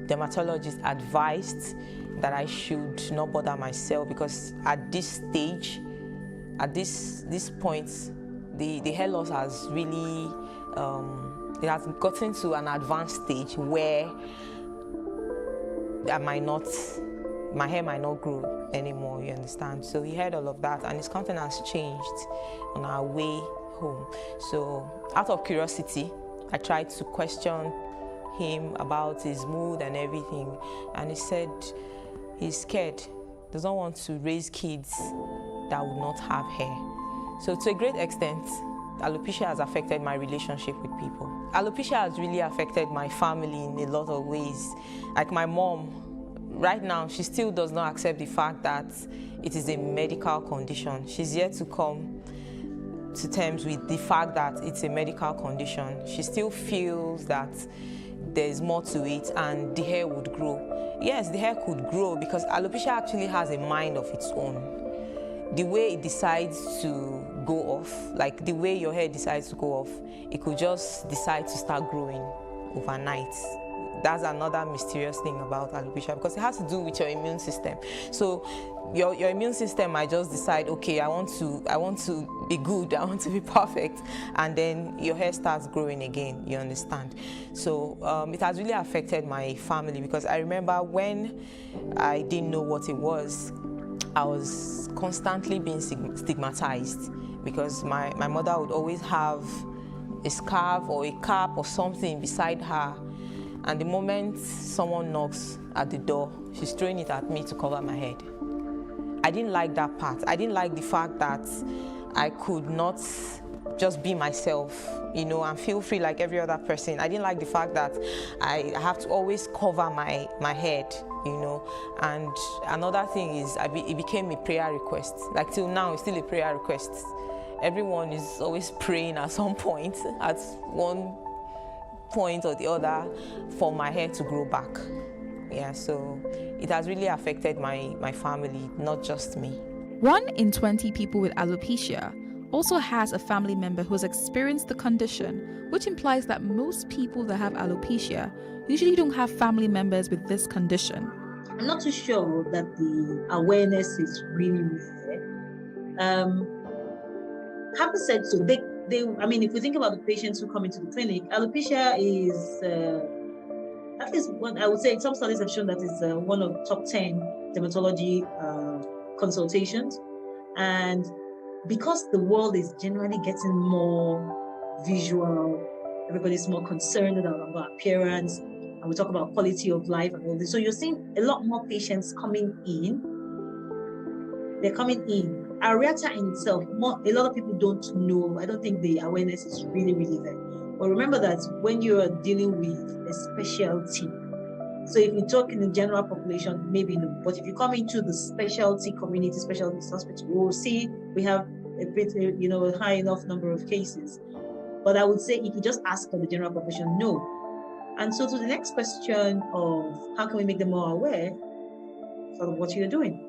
dermatologist advised that I should not bother myself, because at this stage, at this point, the hair loss has really it has gotten to an advanced stage where my hair might not grow anymore, you understand? So he heard all of that, and his countenance changed on our way home. So out of curiosity, I tried to question him about his mood and everything, and he said he's scared, doesn't want to raise kids that would not have hair. So to a great extent, alopecia has affected my relationship with people. Alopecia has really affected my family in a lot of ways. Like my mom, right now, she still does not accept the fact that it is a medical condition. She's yet to come to terms with the fact that it's a medical condition. She still feels that there's more to it and the hair would grow. Yes, the hair could grow because alopecia actually has a mind of its own. The way it decides to go off, like the way your hair decides to go off, it could just decide to start growing overnight. That's another mysterious thing about alopecia, because it has to do with your immune system. So your immune system might just decide, okay, I want to be good, I want to be perfect, and then your hair starts growing again, you understand? So it has really affected my family, because I remember when I didn't know what it was, I was constantly being stigmatized, because my mother would always have a scarf or a cap or something beside her, and the moment someone knocks at the door, she's throwing it at me to cover my head. I didn't like that part. I didn't like the fact that I could not just be myself, you know, and feel free like every other person. I didn't like the fact that I have to always cover my head, you know. And another thing is, it became a prayer request. Like till now, it's still a prayer request. Everyone is always praying at some point, at one point or the other, for my hair to grow back. Yeah, so it has really affected my family, not just me. 1 in 20 people with alopecia also has a family member who has experienced the condition, which implies that most people that have alopecia usually don't have family members with this condition. I'm not too sure that the awareness is really there. Having said so, I mean, if we think about the patients who come into the clinic, alopecia is, at least one, I would say some studies have shown that it's one of the top 10 dermatology consultations. And because the world is generally getting more visual, everybody's more concerned about appearance, and we talk about quality of life and all this. So you're seeing a lot more patients coming in. They're coming in. Areata in itself, a lot of people don't know. I don't think the awareness is really, really there. But remember that when you are dealing with a specialty, so if we talk in the general population, maybe no. But if you come into the specialty community, specialty hospital, we'll see we have a bit, a high enough number of cases. But I would say if you just ask for the general population, no. And so to the next question of how can we make them more aware of what you're doing?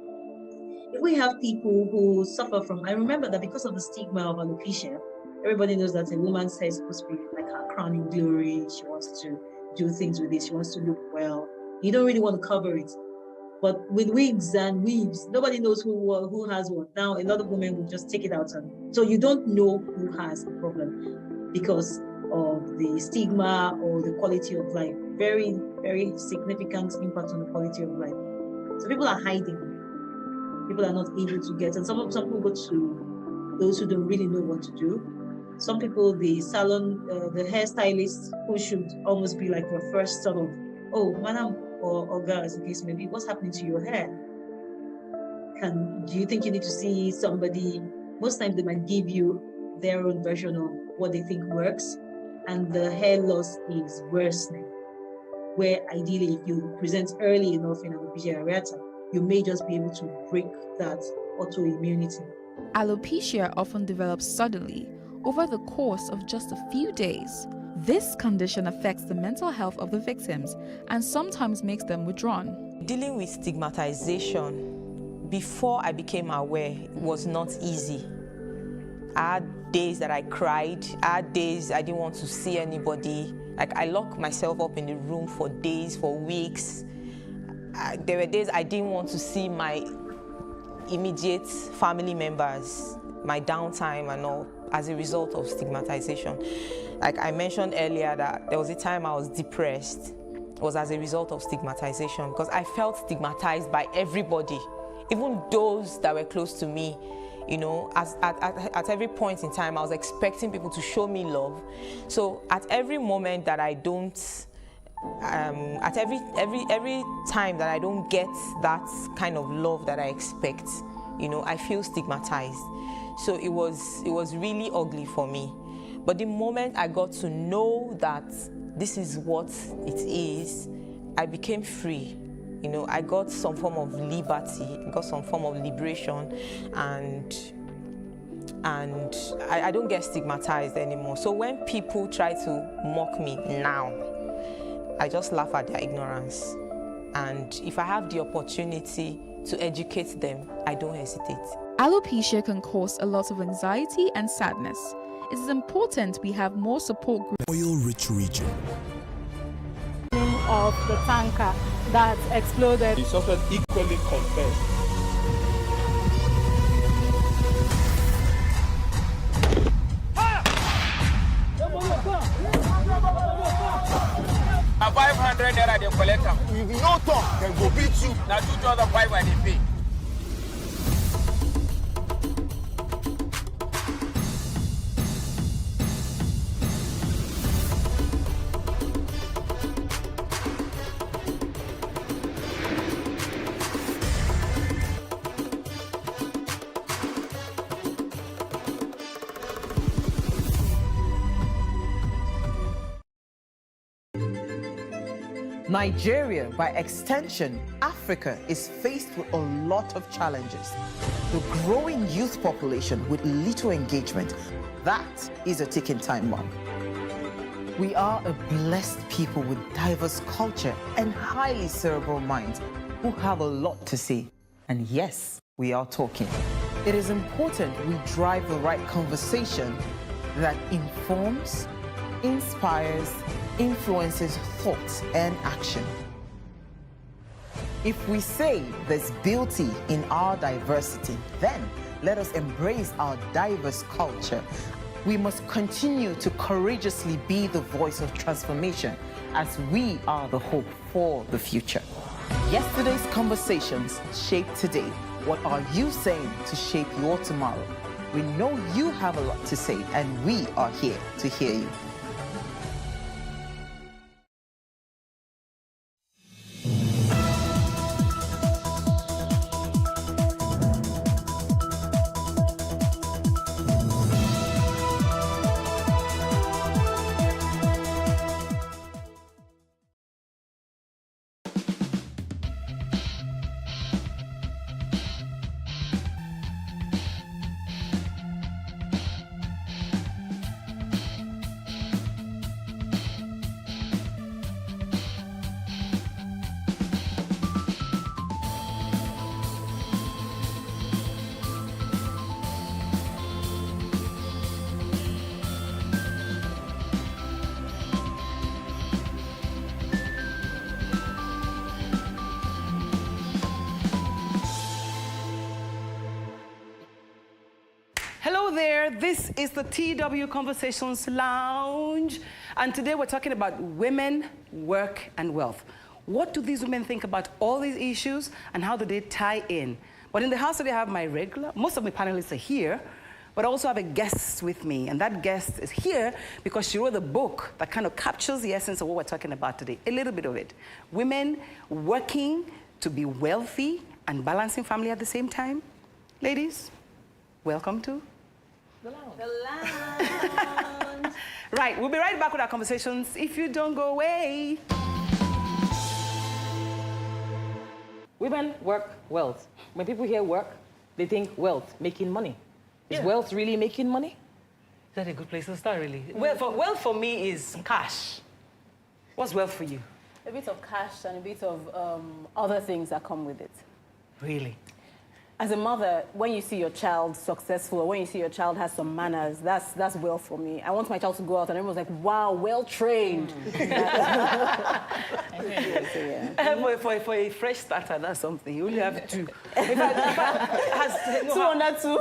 If we have people who suffer from, I remember that because of the stigma of alopecia, everybody knows that a woman's hair is supposed to be like her crowning glory. She wants to do things with it. She wants to look well. You don't really want to cover it. But with wigs and weaves, nobody knows who has what. Now, a lot of women will just take it out. So you don't know who has the problem because of the stigma or the quality of life. Very, very significant impact on the quality of life. So people are hiding. People are not able to get, and some people go to those who don't really know what to do. Some people, the salon, the hairstylist, who should almost be like your first sort of, oh, madam or girl, as the case may be, what's happening to your hair? Do you think you need to see somebody? Most times they might give you their own version of what they think works, and the hair loss is worsening. Where ideally, if you present early enough in alopecia areata, you may just be able to break that autoimmunity. Alopecia often develops suddenly over the course of just a few days. This condition affects the mental health of the victims and sometimes makes them withdrawn. Dealing with stigmatization before I became aware was not easy. I had days that I cried, I had days I didn't want to see anybody. Like, I locked myself up in the room for days, for weeks. There were days I didn't want to see my immediate family members, my downtime and all, as a result of stigmatization. Like I mentioned earlier, that there was a time I was depressed. It was as a result of stigmatization, because I felt stigmatized by everybody, even those that were close to me. You know, at every point in time, I was expecting people to show me love. So at every moment that I don't, at every time that I don't get that kind of love that I expect, you know, I feel stigmatized. So it was really ugly for me. But the moment I got to know that this is what it is, I became free. You know, I got some form of liberty, I got some form of liberation, and I don't get stigmatized anymore. So when people try to mock me now, I just laugh at their ignorance. And if I have the opportunity to educate them, I don't hesitate. Alopecia can cause a lot of anxiety and sadness. It is important we have more support groups. Oil-rich region. Of the tanker that exploded. He suffered equally confessed. A 500 naira they collect them. If you no talk, then go beat you. Now 2,500 they pay. Nigeria, by extension, Africa, is faced with a lot of challenges. The growing youth population with little engagement, that is a ticking time bomb. We are a blessed people with diverse culture and highly cerebral minds who have a lot to say. And yes, we are talking. It is important we drive the right conversation that informs, inspires, influences thoughts and action. If we say there's beauty in our diversity, then let us embrace our diverse culture. We must continue to courageously be the voice of transformation, as we are the hope for the future. Yesterday's conversations shape today. What are you saying to shape your tomorrow? We know you have a lot to say, and we are here to hear you. This is the TW Conversations Lounge, and today we're talking about women, work, and wealth. What do these women think about all these issues, and how do they tie in? But in the house today, I have most of my panelists are here, but I also have a guest with me, and that guest is here because she wrote a book that kind of captures the essence of what we're talking about today, a little bit of it. Women working to be wealthy and balancing family at the same time. Ladies, welcome to The lounge. The lounge. Right, we'll be right back with our conversations if you don't go away. Women work wealth. When people hear work, they think wealth, making money. Is wealth really making money? Is that a good place to start, really? Wealth for me is cash. What's wealth for you? A bit of cash and a bit of other things that come with it. Really? As a mother, when you see your child successful or when you see your child has some manners, that's wealth for me. I want my child to go out and everyone's like, wow, well trained. For a fresh starter, that's something. You only have two. Two under two.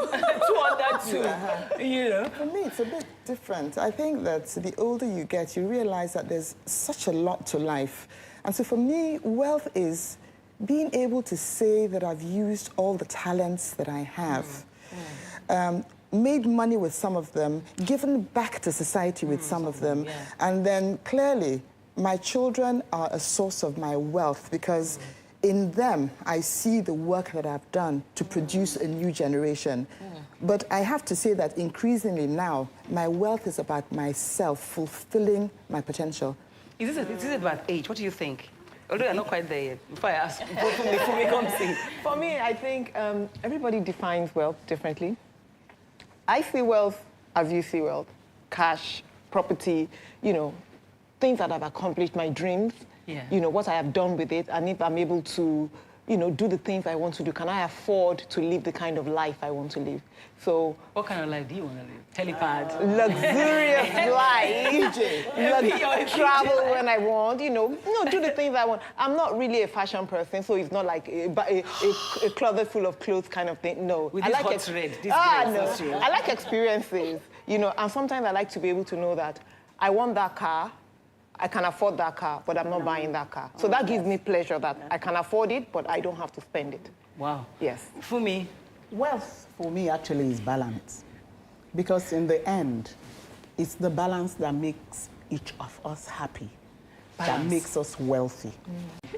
You know? For me, it's a bit different. I think that the older you get, you realize that there's such a lot to life. And so for me, wealth is being able to say that I've used all the talents that I have, made money with some of them, given back to society with some of them, and then clearly my children are a source of my wealth because in them I see the work that I've done to produce a new generation. But I have to say that increasingly now, my wealth is about myself, fulfilling my potential. Is it about age? What do you think? Although you're not quite there yet, before I ask, before we come see. For me, I think everybody defines wealth differently. I see wealth as you see wealth. Cash, property, you know, things that I've accomplished, my dreams, you know, what I have done with it, and if I'm able to, you know, do the things I want to do, can I afford to live the kind of life I want to live? So, what kind of life do you want to live? Helipad? Luxurious life. Travel when I want, you know, do the things I want. I'm not really a fashion person, so it's not like a closet full of clothes kind of thing. No. With this hot red, this no. I like experiences, you know, and sometimes I like to be able to know that I want that car, I can afford that car, but I'm not buying that car. So that gives me pleasure that I can afford it, but I don't have to spend it. Wow. Yes. For me, wealth for me actually is balance. Because in the end, it's the balance that makes each of us happy, that makes us wealthy.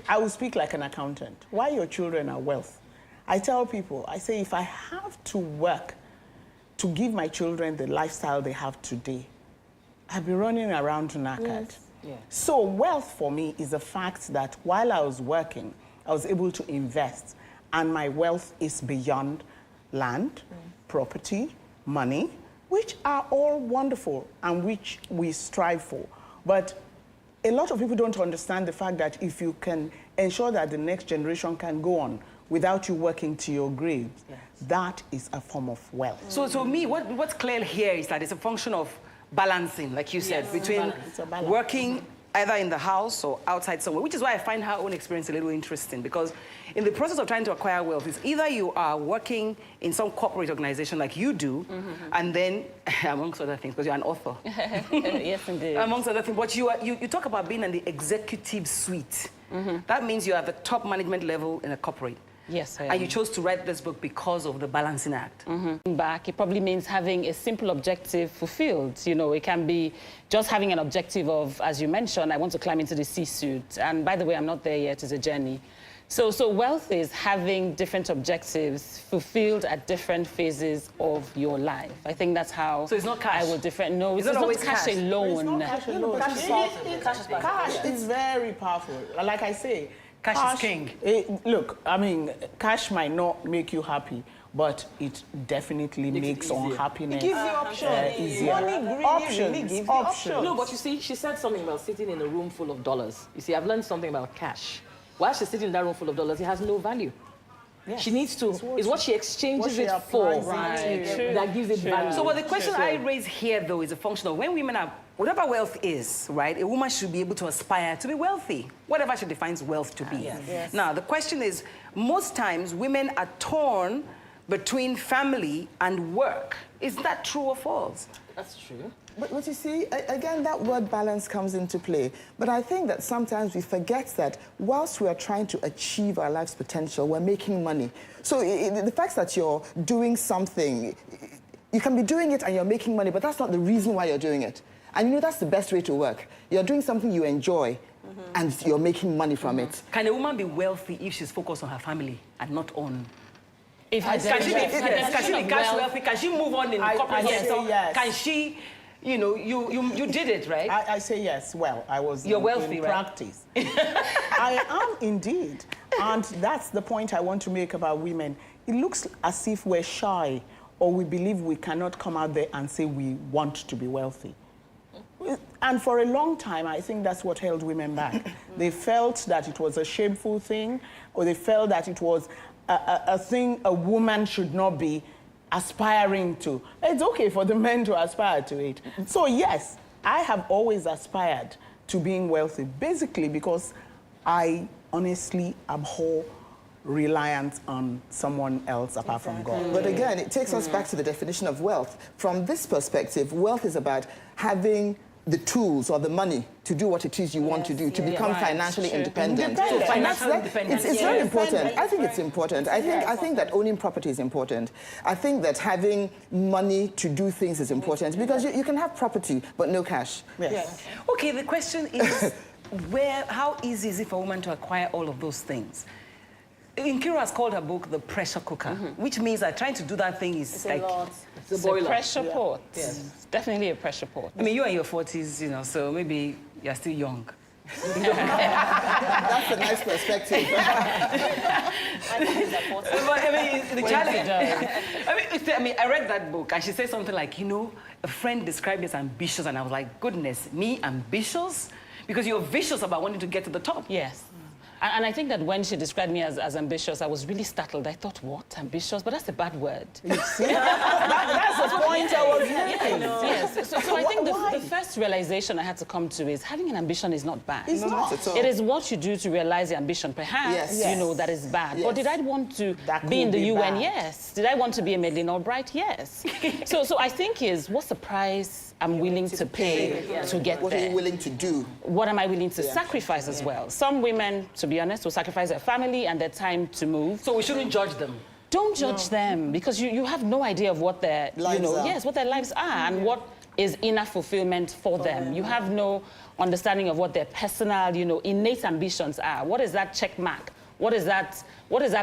I will speak like an accountant. Why your children are wealth? I tell people, I say, if I have to work to give my children the lifestyle they have today, I'll be running around knackered. Yes. So wealth for me is the fact that while I was working, I was able to invest, and my wealth is beyond land, property, money, which are all wonderful and which we strive for. But a lot of people don't understand the fact that if you can ensure that the next generation can go on without you working to your grave, that is a form of wealth. So me, what's clear here is that it's a function of balancing, like you said, between working either in the house or outside somewhere, which is why I find her own experience a little interesting, because in the process of trying to acquire wealth, it's either you are working in some corporate organization like you do, and then, amongst other things, because you're an author. Yes, indeed. Amongst other things, but you talk about being in the executive suite. That means you're at the top management level in a corporate. Yes, I am. And you chose to write this book because of the balancing act. Back, it probably means having a simple objective fulfilled. You know, it can be just having an objective of, as you mentioned, I want to climb into the C-suite. And by the way, I'm not there yet, it's a journey. So wealth is having different objectives fulfilled at different phases of your life. I think that's how. So it's not cash? I will different. No, it's not always cash alone. It's not cash alone. Cash is very powerful. Like I say, cash is king. Look, I mean, cash might not make you happy, but it definitely makes unhappiness It gives you options. Easier. Money really gives you options. No, but you see, she said something about sitting in a room full of dollars. You see, I've learned something about cash. While she's sitting in that room full of dollars, it has no value. Yes. She needs to, it's what she exchanges it for that gives it value. So the question I raise here, though, is a function of when women are, whatever wealth is, right, a woman should be able to aspire to be wealthy, whatever she defines wealth to be. Yes. Now, the question is, most times women are torn between family and work. Is that true or false? That's true. But you see, again, that word balance comes into play. But I think that sometimes we forget that whilst we are trying to achieve our life's potential, we're making money. So the fact that you're doing something, you can be doing it and you're making money, but that's not the reason why you're doing it. And you know, that's the best way to work. You're doing something you enjoy, and you're making money from it. Can a woman be wealthy if she's focused on her family and not on Can she be cash wealthy? Can she move on in the corporate sector? Yes. Can she, you know, you did it, right? I say yes. Well, I was You're wealthy, in right? practice. I am indeed. And that's the point I want to make about women. It looks as if we're shy or we believe we cannot come out there and say we want to be wealthy. And for a long time, I think that's what held women back. They felt that it was a shameful thing, or they felt that it was a thing a woman should not be aspiring to. It's okay for the men to aspire to it. So yes, I have always aspired to being wealthy, basically because I honestly abhor reliance on someone else apart from God. But again, it takes us back to the definition of wealth. From this perspective, wealth is about having the tools or the money to do what it is you want to do, to become financially independent. So Financial independence. It's very important. I think it's important. I think that owning property is important. I think that having money to do things is important because you can have property but no cash. Yes. Okay, the question is, how easy is it for a woman to acquire all of those things? Nkiru has called her book The Pressure Cooker, which means that trying to do that thing is like... It's a pressure pot. Yes. It's definitely a pressure pot. I mean, you're in your 40s, you know, so maybe you're still young. That's a nice perspective. But I mean, the challenge... I mean, I read that book, and she said something like, you know, a friend described me as ambitious, and I was like, goodness, me ambitious? Because you're vicious about wanting to get to the top. Yes. And I think that when she described me as ambitious, I was really startled. I thought, what? Ambitious? But that's a bad word. That's the point I was making. Yes. So I think the first realization I had to come to is having an ambition is not bad. It's not at all. It is what you do to realize the ambition. Perhaps, you know, that is bad. But did I want to be in the UN? Bad. Yes. Did I want to be a Madeleine Albright? Yes. so I think is, what's the price I'm willing to pay to get there? What are you willing to do? What am I willing to sacrifice as well? Some women, to be honest, will sacrifice their family and their time to move. So we shouldn't judge them. Don't judge them because you have no idea of what their lives are. Yes, what their lives are and what is inner fulfillment for them. You have no understanding of what their personal, innate ambitions are. What is that check mark? What is that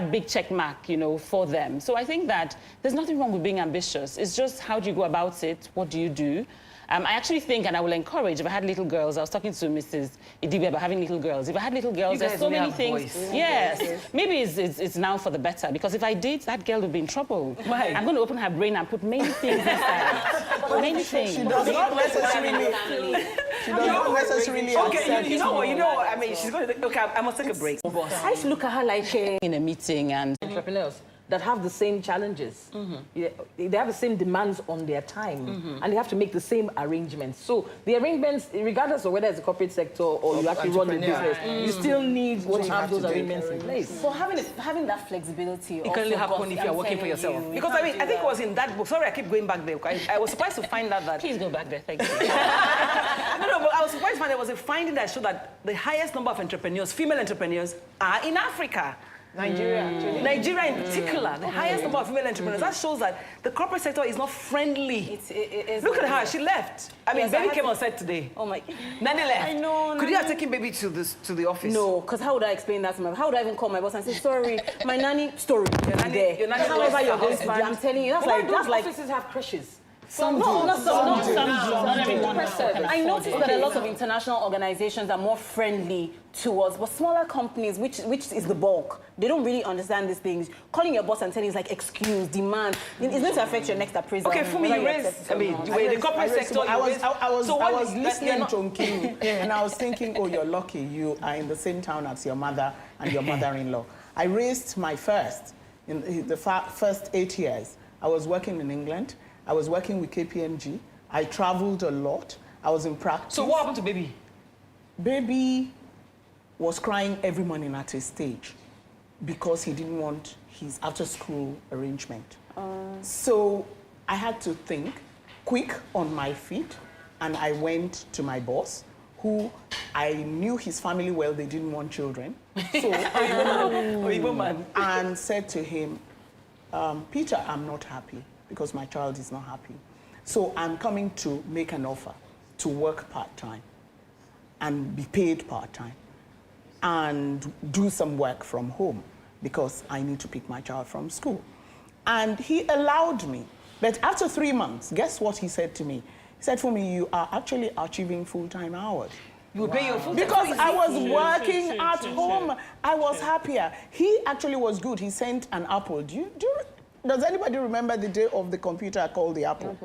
big check mark, for them? So I think that there's nothing wrong with being ambitious. It's just how do you go about it? What do you do? I actually think, and I will encourage, if I had little girls, I was talking to Mrs. Idibe about having little girls. If I had little girls, there's so many things. Yes. Maybe it's now for the better, because if I did, that girl would be in trouble. Why? I'm going to open her brain and put many things inside. Many things. She does not necessarily... She does not necessarily accept you know what? I mean, she's going to... Okay, I must take a break. I used to look at her like in a meeting and entrepreneurs that have the same challenges. They have the same demands on their time, and they have to make the same arrangements. So the arrangements, regardless of whether it's a corporate sector or you actually run a business, you still need to have those arrangements in place. So having that flexibility... It can only happen if you're working for yourself. Because I think it was in that book. Sorry, I keep going back there. I was surprised to find out that... Please go back there, thank you. No, but I was surprised to find there was a finding that showed that the highest number of entrepreneurs, female entrepreneurs, are in Africa. Nigeria, actually. Nigeria in particular, the highest number of female entrepreneurs. That shows that the corporate sector is not friendly. Look at her, she left. I mean, Baby came on set today. Oh my... Nanny left. I know. Could you have taken Baby to the office? No, because how would I explain that to my... How would I even call my boss and say, sorry, my nanny story your nanny however you're going to do, I'm telling you, that's like... offices have crushes. Not everyone. I noticed that a lot of Okay. international organizations are more friendly towards, but smaller companies, which is the bulk, they don't really understand these things. Calling your boss and telling is like excuse, demand. It's going to affect your next appraisal. Okay, for me, you raised, the corporate sector. I was listening to Nkiru, and I was thinking, oh, you're lucky. You are in the same town as your mother and your mother-in-law. I raised my first, in the first 8 years. I was working in England. I was working with KPMG. I traveled a lot. I was in practice. So what happened to Baby? Baby was crying every morning at his stage because he didn't want his after-school arrangement. So I had to think quick on my feet, and I went to my boss, who I knew his family well. They didn't want children. So and said to him, Peter, I'm not happy, because my child is not happy. So I'm coming to make an offer to work part-time and be paid part-time and do some work from home because I need to pick my child from school. And he allowed me. But after 3 months, guess what he said to me? He said, for me, you are actually achieving full-time hours. You pay your full-time because I was working at home. I was happier. He actually was good. He sent an apple. Does anybody remember the day of the computer called the apple?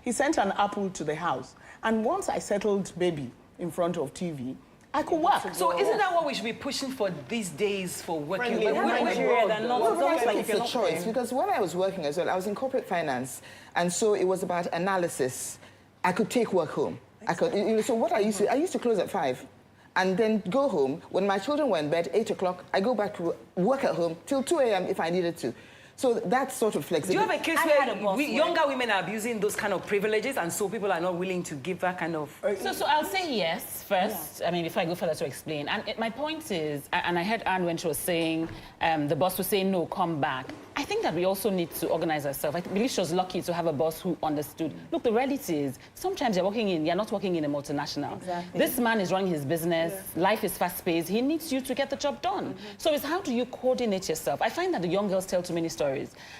He sent an apple to the house. And once I settled baby in front of TV, I could work. So isn't that what we should be pushing for these days for working? It's a choice, because when I was working as well, I was in corporate finance, and so it was about analysis. I could take work home. So what I used to close at 5, and then go home. When my children were in bed, 8 o'clock, I go back to work at home till 2 a.m. if I needed to. So that sort of flexibility. Do you have a case where younger women are abusing those kind of privileges, and so people are not willing to give that kind of... So I'll say yes first, I mean, before I go further to explain. And my point is, and I heard Anne when she was saying, the boss was saying, no, come back. I think that we also need to organize ourselves. I believe she was lucky to have a boss who understood. Look, the reality is, sometimes you're not working in a multinational. Exactly. This man is running his business, life is fast-paced, he needs you to get the job done. So it's how do you coordinate yourself? I find that the young girls tell too many stories.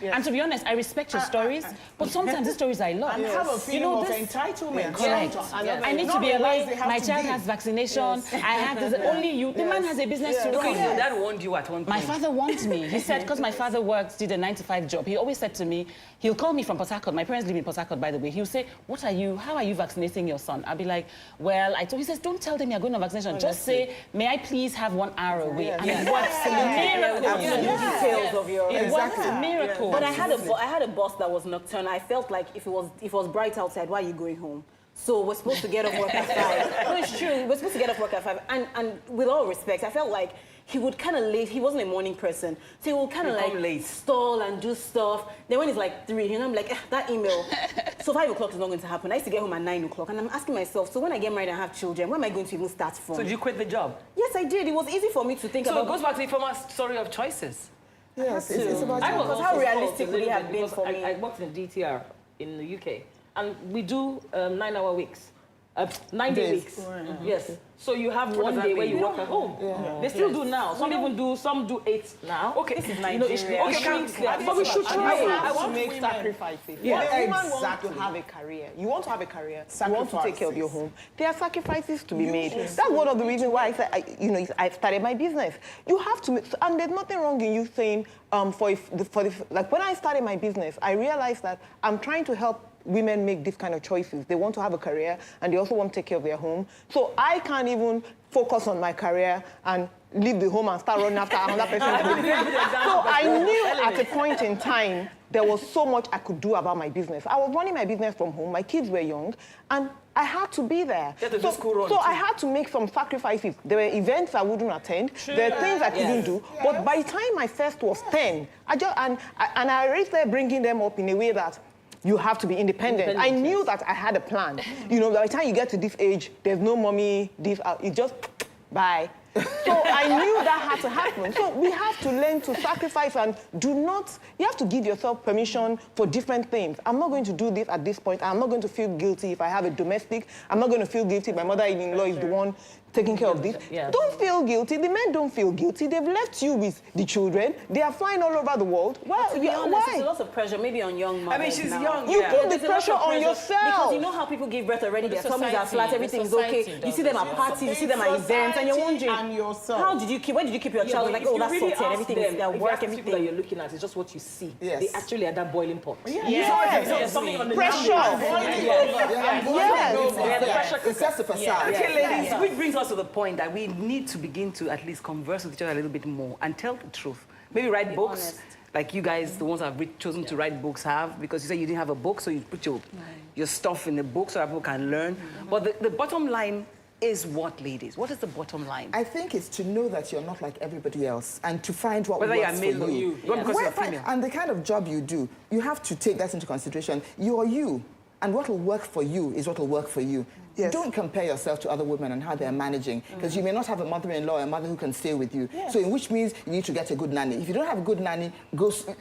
And to be honest, I respect your stories, but sometimes the stories I love. And have a feeling of entitlement. Correct. I need to be away, my child has vaccination, I have this, only you. The man has a business to run. Okay, your dad warned you at one point. My father warned me. He said, because my father did a 9-to-5 job, he always said to me, he'll call me from Port Harcourt. My parents live in Port Harcourt, by the way. He'll say, how are you vaccinating your son? I'll be like, well, he says, don't tell them you're going on vaccination. Just say, may I please have 1 hour away? And it works. Details of your... It works a miracle. But I had a boss that was nocturnal. I felt like if it was bright outside, why are you going home? So we're supposed to get off work at 5. No, it's true. We're supposed to get off work at 5. And with all respect, I felt like he would kind of late. He wasn't a morning person. So he would kind of like stall and do stuff. Then when it's like 3, I'm like, that email. So 5 o'clock is not going to happen. I used to get home at 9 o'clock. And I'm asking myself, so when I get married and have children, where am I going to even start from? So did you quit the job? Yes, I did. It was easy for me to think about. So it goes back to the former story of choices. Yes, it's about... Because how realistic would it have been for me? I worked in DTR in the UK. And we do 9-hour weeks. 9-day weeks. Yes. So you have one day where you work at home. They still do now. Some do 8 now. Okay. This is Nigeria. But we should try. I want to make sacrifices. Yeah, a woman wants to have a career. You want to have a career. You want to take care of your home. There are sacrifices to be made. That's one of the reasons why I said, I started my business. You have to, and there's nothing wrong in you saying, like when I started my business, I realized that I'm trying to help women make this kind of choices. They want to have a career and they also want to take care of their home. So I can't even focus on my career and leave the home and start running after another person. So I knew at a point in time there was so much I could do about my business. I was running my business from home. My kids were young and I had to be there. So I had to make some sacrifices. There were events I wouldn't attend. There were things I couldn't do. But by the time my first was 10, I already started bringing them up in a way that you have to be independent. I knew that I had a plan. By the time you get to this age, there's no mommy, it's just bye. So I knew that had to happen. So we have to learn to sacrifice and you have to give yourself permission for different things. I'm not going to do this at this point. I'm not going to feel guilty if I have a domestic. I'm not going to feel guilty if my mother-in-law is the one taking care of this. Don't feel guilty. The men don't feel guilty. They've left you with the children. They are flying all over the world. Well, to be honest, there's a lot of pressure maybe on young mothers. I mean, she's young. You put the pressure on yourself. Because you know how people give birth already. Their tummies are flat, everything's okay. You see them at parties, you see them at events, and you're wondering, where did you keep your child? Like, oh, that's sorted, everything is their work, everything. That you're looking at is just what you see. Yes. They actually are that boiling pot. Yes. It's just a facade. Okay, ladies, which brings us to the point that we need to begin to at least converse with each other a little bit more and tell the truth. Maybe write books, like you guys, the ones that have chosen to write books have, because you said you didn't have a book, so you put your stuff in the book so that people can learn. But the bottom line is what, ladies? What is the bottom line? I think it's to know that you're not like everybody else and to find what Whether works you're male for you. or you. Because you're female. And the kind of job you do, you have to take that into consideration. You are you, and what will work for you is what will work for you. Yes. Don't compare yourself to other women and how they're managing, because you may not have a mother-in-law or a mother who can stay with you. Yes. So in which means you need to get a good nanny. If you don't have a good nanny,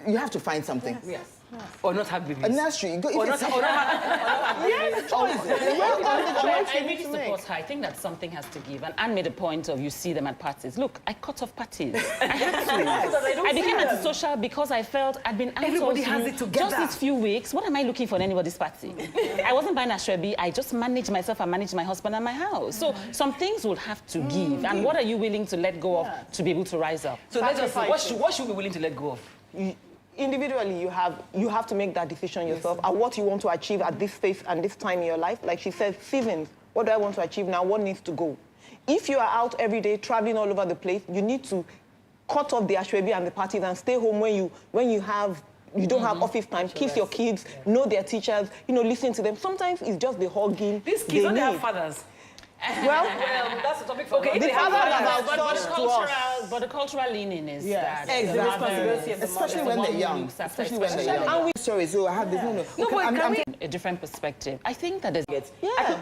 you have to find something. Yes. Or not have babies. A nursery. Go, Or not have yes, I really support her. I think that something has to give. And Anne made a point of you see them at parties. Look, I cut off parties. I had to. I became antisocial because I felt I'd been out everybody has it together. Just these few weeks. What am I looking for in anybody's party? I wasn't buying ashwebi. I just managed myself and managed my husband and my house. So some things will have to give. And what are you willing to let go of to be able to rise up? So let's just say, what should we be willing to let go of? Individually, you have to make that decision yourself and what you want to achieve at this phase and this time in your life. Like she said, seasons. What do I want to achieve now? What needs to go? If you are out every day, traveling all over the place, you need to cut off the ashwebi and the parties and stay home when you don't have office time. Kiss your kids, know their teachers, listen to them. Sometimes it's just the hugging. These kids don't have fathers. Well, that's the topic for okay. But the cultural leaning is that exactly. the responsibility of the especially when they're young. Especially when they're young. And sorry, so I have this. I'm a different perspective. I think that there's.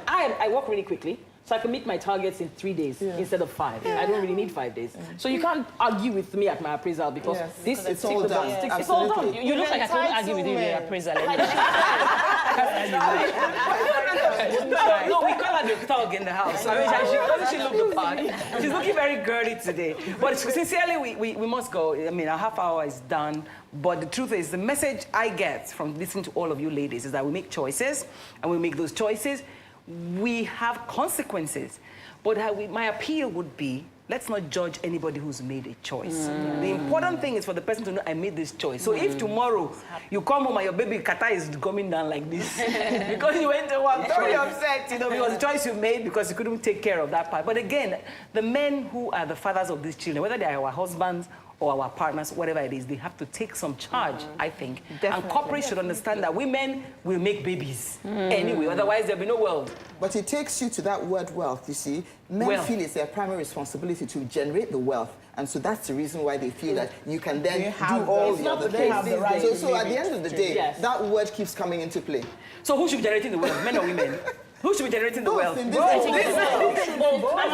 I work really quickly. So I can meet my targets in 3 days instead of 5. I don't really need 5 days. So you can't argue with me at my appraisal because this is all done. It's all done. You look like I couldn't argue with you at your appraisal. No, we call her the thug in the house. I mean, she looked the part. She's looking very girly today. But sincerely, we must go. I mean, our half hour is done. But the truth is, the message I get from listening to all of you ladies is that we make choices, and we make those choices. We have consequences. But my appeal would be, let's not judge anybody who's made a choice. The important thing is for the person to know, I made this choice. So if tomorrow you come home and your baby kata is coming down like this, because you went to work very upset, because the choice you made because you couldn't take care of that part. But again, the men who are the fathers of these children, whether they are our husbands or our partners, whatever it is, they have to take some charge, I think. Definitely. And corporates should understand that women will make babies anyway, otherwise there'll be no world. But it takes you to that word wealth, you see. Men feel it's their primary responsibility to generate the wealth. And so that's the reason why they feel that you can then do all the other things. So at the end of the day, that word keeps coming into play. So who should be generating the wealth, men or women? Who should be generating the wealth? And my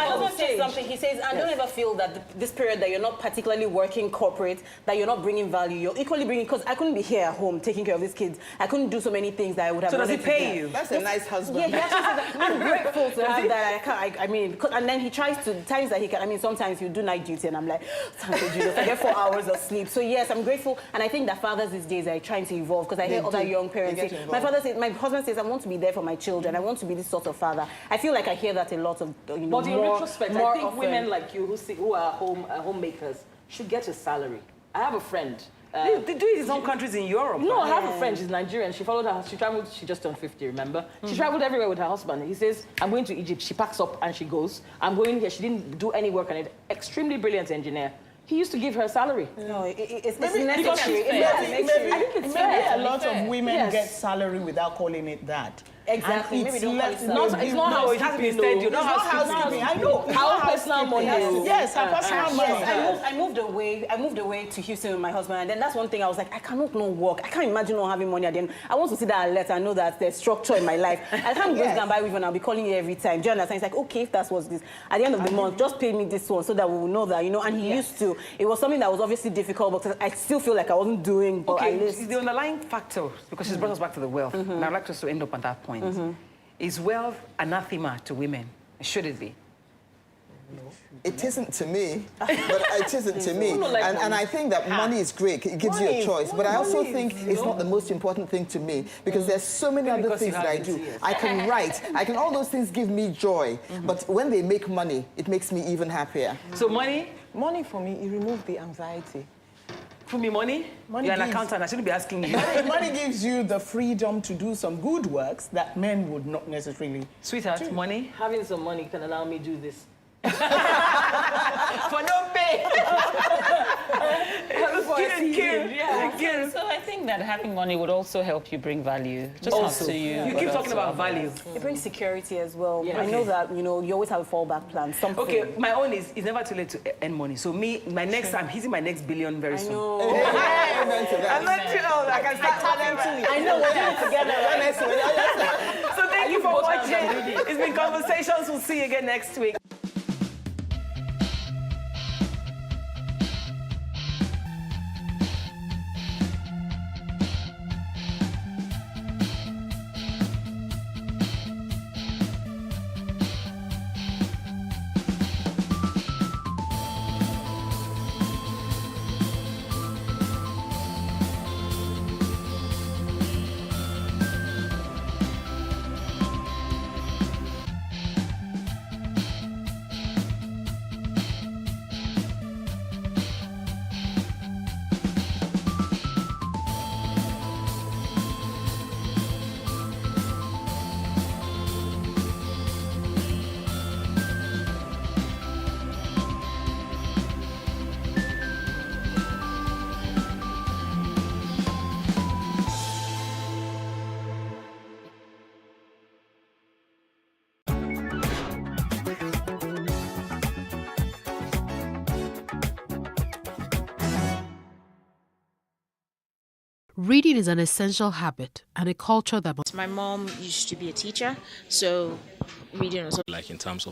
husband says something. He says, I don't ever feel that this period that you're not particularly working corporate, that you're not bringing value. You're equally bringing, because I couldn't be here at home taking care of these kids. I couldn't do so many things that I would have. So does he pay you? That's a nice husband. Yeah, he actually said that. I'm grateful to have that. I mean, and then he tries to, times that he can, I mean, sometimes you do night duty and I'm like, thank you, Jesus, I get 4 hours of sleep. So yes, I'm grateful. And I think that fathers these days are trying to evolve, because I hear other young parents say, my husband says, I want to be there for my children. I want to be this sort of father. I feel like I hear that a lot of, but in retrospect, I think women like you who are homemakers should get a salary. I have a friend. They do it in some countries in Europe. No, I have a friend. She's Nigerian. She followed her. She traveled. She just turned 50. Remember? She traveled everywhere with her husband. He says, "I'm going to Egypt." She packs up and she goes. "I'm going here." She didn't do any work on it. Extremely brilliant engineer. He used to give her a salary. No, it's necessary. I think it's fair. A lot of women get salary without calling it that. Exactly. And maybe don't call it it's not how it has to be instead. It's not housekeeping. I know. Our personal money. Yes, our personal money. I moved away to Houston with my husband, and then that's one thing I was like, I cannot not work. I can't imagine not having money at the end. I want to see that alert and know that there's structure in my life. I can't go and buy with and I'll be calling you every time. Do you understand? It's like, okay, if that's what's this. At the end of the month, just pay me this one so that we will know that, and he used to. It was something that was obviously difficult, but I still feel like I wasn't doing. But okay, the underlying factor, because she's brought us back to the wealth, and I'd like us to end up at that point. Is wealth anathema to women? Should it be? It isn't to me, but it isn't to me. And I think that money is great. It gives you a choice. But I also think it's not the most important thing to me, because there's so many other things that I do. I can write. All those things give me joy. But when they make money, it makes me even happier. So money? Money for me, it removes the anxiety. For me, money? You're an accountant. I shouldn't be asking you. Money gives you the freedom to do some good works that men would not necessarily. Sweetheart, money? Having some money can allow me to do this. For no pay. So I think that having money would also help you bring value. Just not to you. You keep talking about value. It brings security as well. Yeah. I know that, you always have a fallback plan. Something. Okay, my own is, it's never too late to earn money. So I'm hitting my next billion very soon. I know. I'm not too old. I can start talking. I know, we're doing it together. So thank you for watching. It's been Conversations. We'll see you again next week. Reading is an essential habit and a culture that must... My mom used to be a teacher, so reading was... Like in terms of